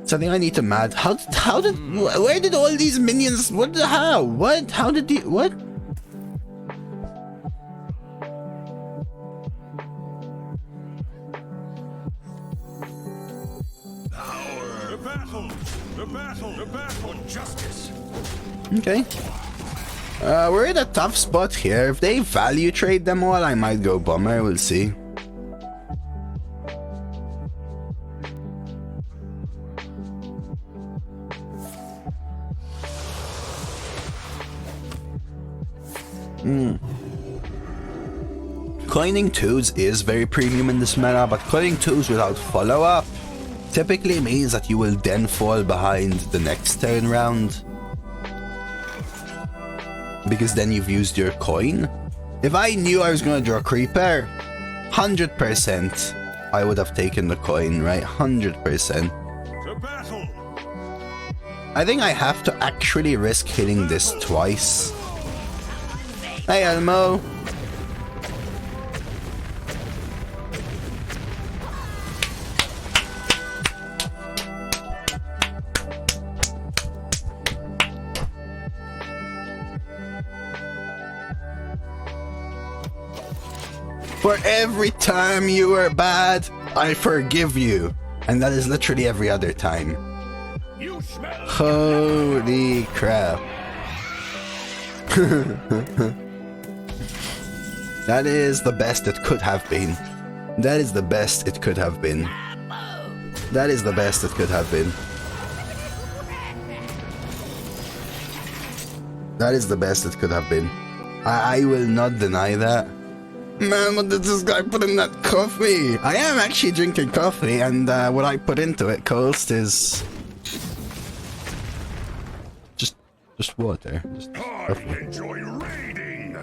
Something I need to mad. Where did all these minions, how did you, what? The battle for justice. Okay. We're in a tough spot here. If they value trade them all, I might go Bummer. We'll see. Coining 2s is very premium in this meta, but coining 2s without follow-up typically means that you will then fall behind the next turn round. Because then you've used your coin. If I knew I was going to draw Creeper, 100% I would have taken the coin, right? 100%. To battle. I think I have to actually risk hitting this twice. Hey Elmo! For every time you were bad, I forgive you. And that is literally every other time. You smell. Holy crap. That is the best it could have been. That is the best it could have been. That is the best it could have been. That is the best it could have been. I will not deny that. Man, what did this guy put in that coffee? I am actually drinking coffee, and what I put into it, Coast, is just water. Just I enjoy raiding.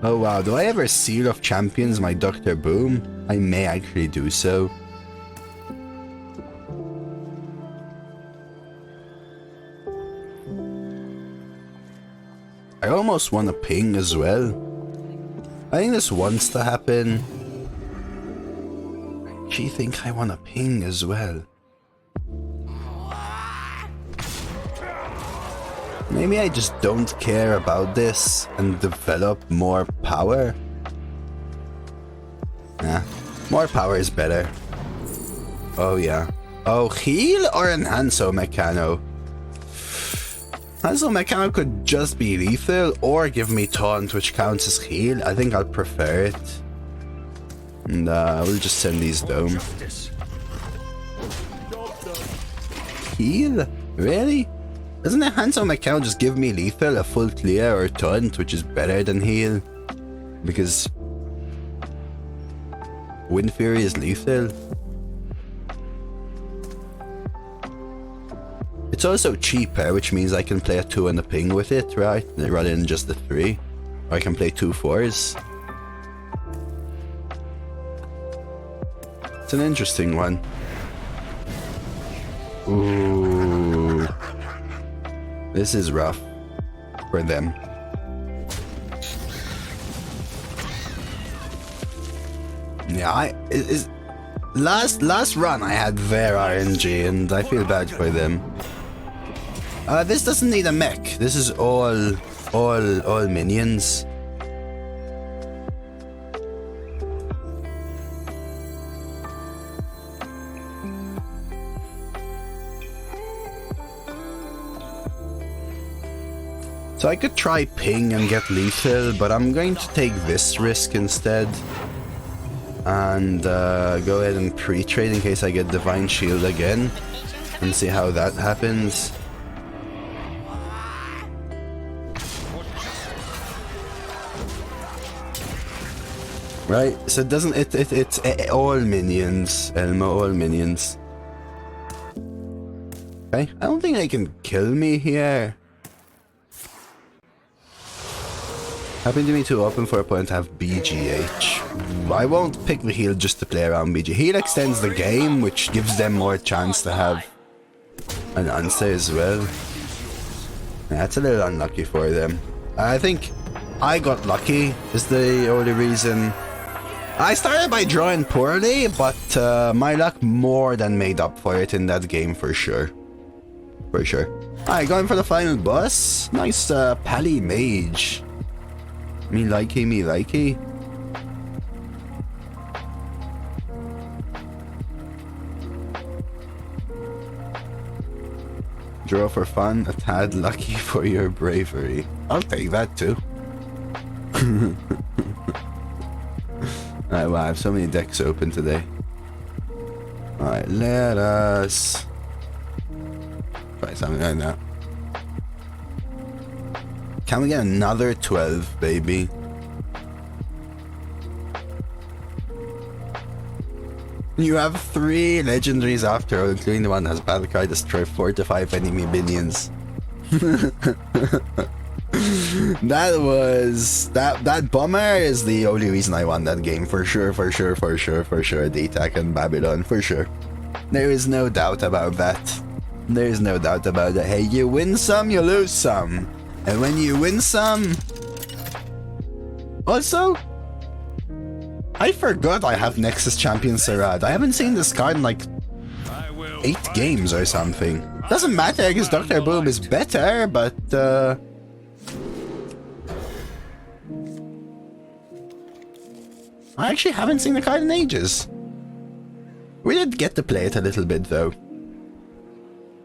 Oh wow, do I ever seal of champions my Dr. Boom? I may actually do so. I almost want a ping as well. I think this wants to happen. I actually think I want a ping as well. Maybe I just don't care about this and develop more power. Nah, more power is better. Oh yeah. Oh, heal or Enhanso Mechano? Enhanso Mechano could just be lethal or give me taunt, which counts as heal. I think I'll prefer it. And we'll just send these dome. Heal? Really? Doesn't Enhanso Mechano just give me lethal, a full clear, or taunt, which is better than heal? Because Wind Fury is lethal. It's also cheaper, which means I can play a 2 and a ping with it, right? Rather than just the 3. Or I can play 2 4s. It's an interesting one. Ooh. This is rough for them. Yeah, last run I had their RNG and I feel bad for them. This doesn't need a mech. This is all minions. So I could try ping and get lethal, but I'm going to take this risk instead. And go ahead and pre-trade in case I get Divine Shield again. And see how that happens. Right, so it doesn't, it's all minions, Elmo, all minions. Okay, I don't think they can kill me here. Happen to be too open for a opponent to have BGH. I won't pick the heal just to play around BG. Heal extends the game, which gives them more chance to have an answer as well. That's a little unlucky for them. I think I got lucky is the only reason. I started by drawing poorly, but my luck more than made up for it in that game for sure. For sure. Alright, going for the final boss. Nice Paladin Mage. Me likey, me likey. Draw for fun, a tad lucky for your bravery. I'll take that too. Alright, wow, I have so many decks open today. Alright, let us try something like that. Can we get another 12, baby? You have 3 legendaries after all, including the one that has battle cry, destroy 4 to 5 enemy minions. That bomber is the only reason I won that game, for sure. D-Tac and Babylon, for sure. There is no doubt about that. There is no doubt about it. Hey, you win some, you lose some. And when you win some... Also... I forgot I have Nexus-Champion Saraad. I haven't seen this card in like 8 games or something. Doesn't matter because Dr. Boom is better, but I actually haven't seen the card in ages. We did get to play it a little bit though.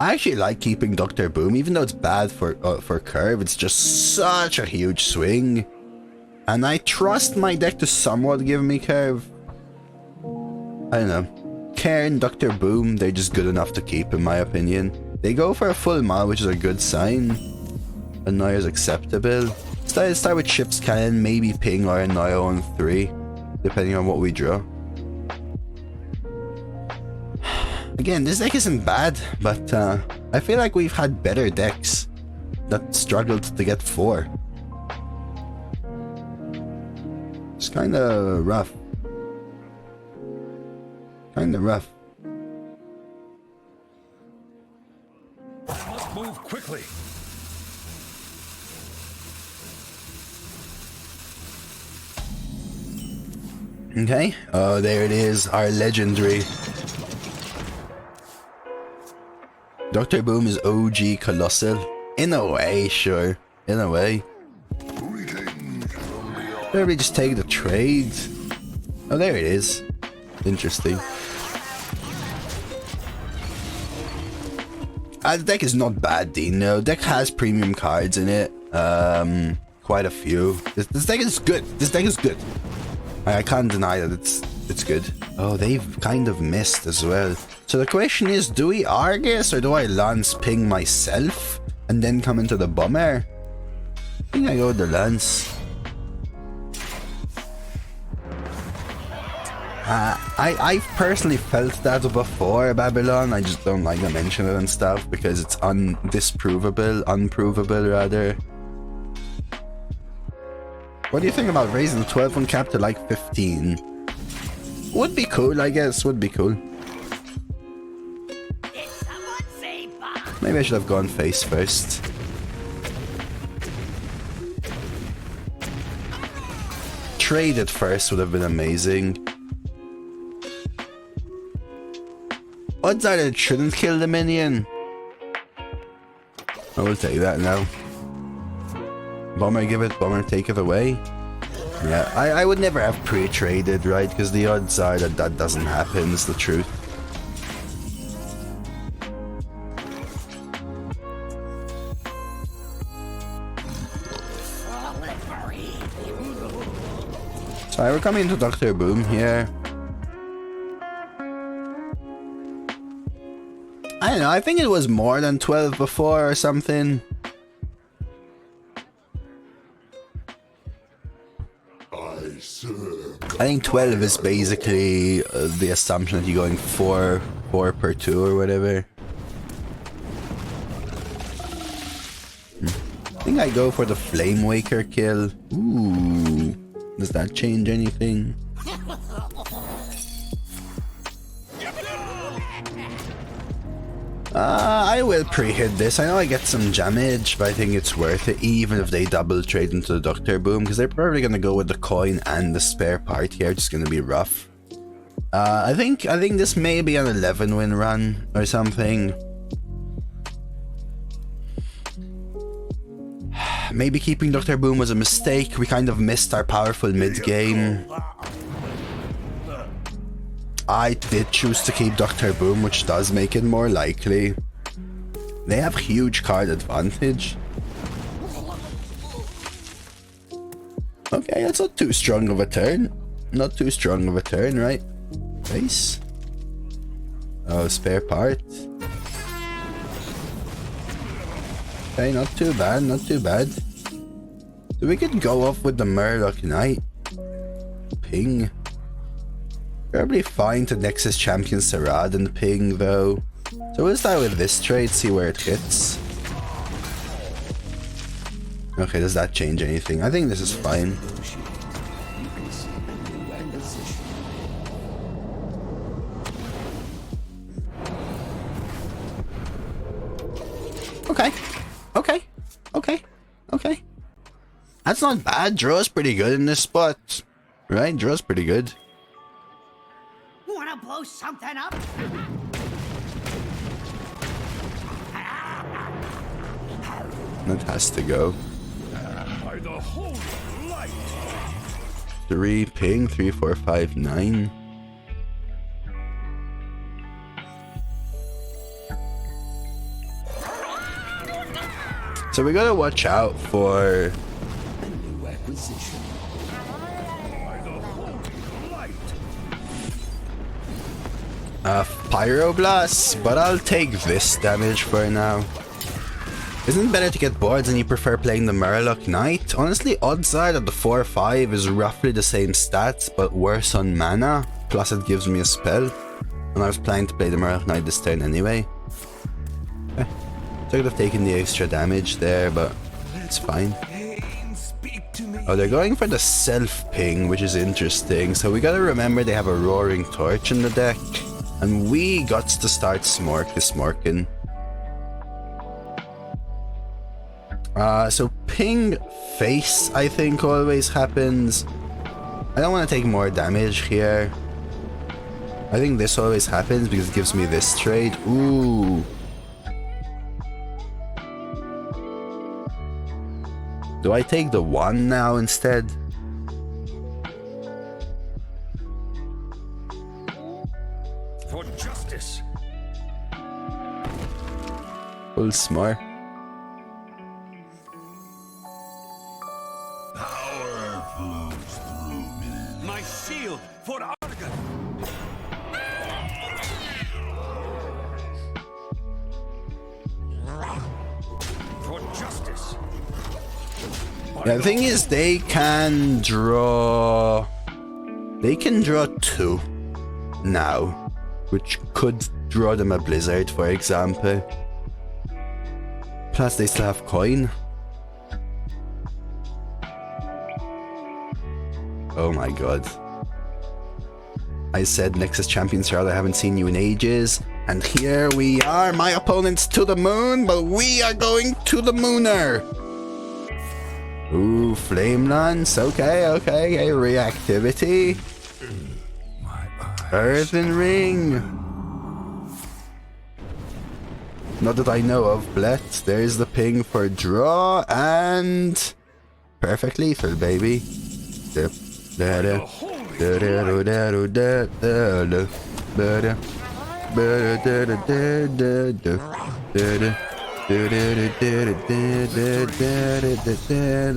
I actually like keeping Dr. Boom, even though it's bad for curve. It's just such a huge swing. And I trust my deck to somewhat give me curve. I don't know. Cairn, Dr. Boom, they're just good enough to keep in my opinion. They go for a full mal, which is a good sign. Annoy is acceptable. Start with Ship's Cannon, maybe Ping or Annoy on 3, depending on what we draw. Again, this deck isn't bad, but I feel like we've had better decks that struggled to get 4. It's kinda rough. Kinda rough. Let's move quickly. Okay. Oh, there it is. Our legendary. Dr. Boom is OG Colossal. In a way, sure. In a way. Maybe just take the trade. Oh, there it is. Interesting. The deck is not bad, Dino. Deck has premium cards in it. Quite a few. This deck is good. This deck is good. I can't deny that it's good. Oh, they've kind of missed as well. So the question is, do we Argus or do I Lance Ping myself and then come into the bomber? I think I go with the Lance. I've personally felt that before, Babylon. I just don't like to mention it and stuff because it's unprovable rather. What do you think about raising the 12-1 cap to like 15? Would be cool, I guess. Would be cool. Maybe I should have gone face first. Trade it first would have been amazing. Odds are that it shouldn't kill the minion. I will take that now. Bomber give it, bomber take it away. Yeah, I would never have pre-traded, right? Because the odds are that that doesn't happen, is the truth. So we're coming to Dr. Boom here. I don't know, I think it was more than 12 before or something. I think 12 is basically the assumption that you're going 4 per 2 or whatever. I think I go for the Flame Waker kill. Ooh, does that change anything? I will pre-hit this. I know I get some damage, but I think it's worth it, even if they double trade into the Dr. Boom, because they're probably gonna go with the coin and the spare part here, which is gonna be rough. I think this may be an 11-win run or something. Maybe keeping Dr. Boom was a mistake. We kind of missed our powerful mid-game. I did choose to keep Dr. Boom, which does make it more likely. They have huge card advantage. Okay, that's not too strong of a turn. Not too strong of a turn, right? Base. Oh, spare part. Okay, not too bad, not too bad. So we could go off with the Murloc Knight. Ping. Probably fine to Nexus-Champion Saraad and ping though. So we'll start with this trade, see where it hits. Okay, does that change anything? I think this is fine. Okay. Okay. Okay. Okay. That's not bad. Draw's pretty good in this spot. Right? Draw's pretty good. Wanna blow something up? That has to go. By the holy light. 3 ping, 3, 4, 5, 9. So we gotta watch out for A new acquisition. By the holy light. Pyroblast, but I'll take this damage for now. Isn't it better to get boards and you prefer playing the Murloc Knight? Honestly, odds are that the 4-5 is roughly the same stats, but worse on mana. Plus it gives me a spell. And I was planning to play the Murloc Knight this turn anyway. So I could have taken the extra damage there, but it's fine. Oh, they're going for the self-ping, which is interesting. So we gotta remember they have a Roaring Torch in the deck. And we got to start Smorkin. So ping face, I think, always happens. I don't want to take more damage here. I think this always happens because it gives me this trade. Ooh. Do I take the 1 now instead? For justice. Full smart. Power flows through me. My shield for Argon. For justice. Yeah, the thing is, they can draw 2 now, which could draw them a Blizzard, for example. Plus, they still have coin. Oh my god. I said Nexus-Champion Saraad, I haven't seen you in ages. And here we are, my opponent's to the moon, but we are going to the mooner. Ooh, Flame Lance, okay, reactivity. Earthen Ring. Not that I know of, Blitz. There's the ping for draw, and perfect lethal, baby. Look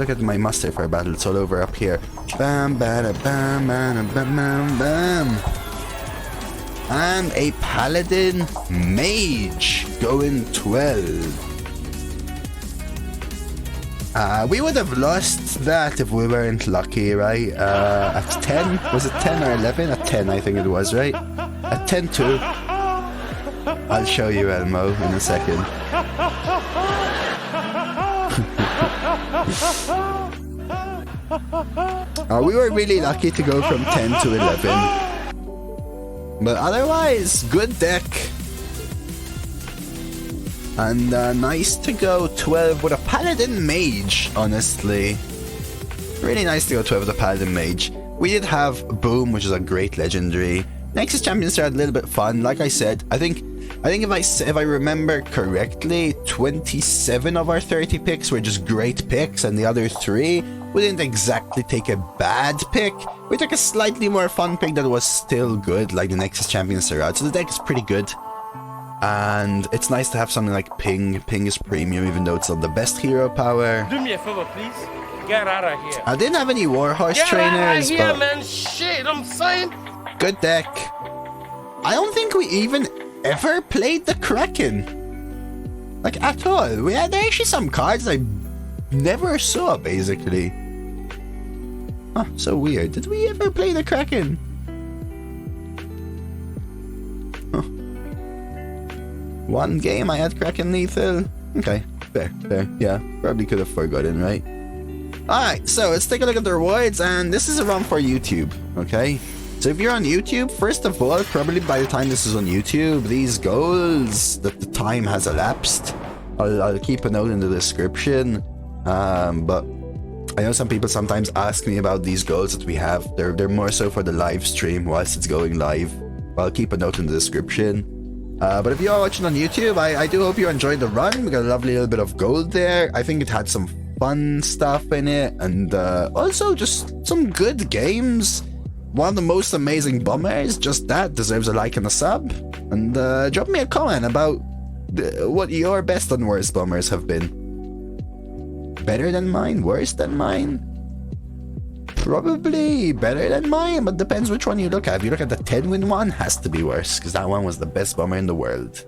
at my muster for battle, it's all over up here. Bam, bam, bam, bam, bam, bam, bam. And a Paladin Mage going 12. We would have lost that if we weren't lucky, right? At 10? Was it 10 or 11? At 10, I think it was, right? At 10-2. I'll show you, Elmo, in a second. We were really lucky to go from 10 to 11. But otherwise, good deck. And nice to go 12 with a Paladin Mage, honestly. Really nice to go 12 with a Paladin Mage. We did have Boom, which is a great legendary. Nexus-Champion Saraad a little bit fun. Like I said, I think if I remember correctly, 27 of our 30 picks were just great picks, and the other 3, we didn't exactly take a bad pick. We took a slightly more fun pick that was still good, like the Nexus-Champion Saraad. So the deck is pretty good. And it's nice to have something like Ping. Ping is premium, even though it's not the best hero power. Do me a favor, please. Get out of here. I didn't have any Warhorse Get trainers, out of here, but man. Shit, I'm saying. good deck. I don't think we even ever played the Kraken. Like, at all. We had actually some cards I never saw, basically. Huh, so weird. Did we ever play the Kraken? Huh. One game I had Kraken lethal. Okay, fair. Yeah, probably could have forgotten, right? Alright, so let's take a look at the rewards, and this is a run for YouTube, okay? So if you're on YouTube, first of all, probably by the time this is on YouTube, these goals, that the time has elapsed. I'll keep a note in the description, but I know some people sometimes ask me about these goals that we have. They're more so for the live stream whilst it's going live. I'll keep a note in the description. But if you are watching on YouTube, I do hope you enjoyed the run. We got a lovely little bit of gold there. I think it had some fun stuff in it, and also just some good games. One of the most amazing bombers, just that, deserves a like and a sub. And drop me a comment about what your best and worst bombers have been. Better than mine? Worse than mine? Probably better than mine, but depends which one you look at. If you look at the 10-win one, has to be worse, because that one was the best bomber in the world.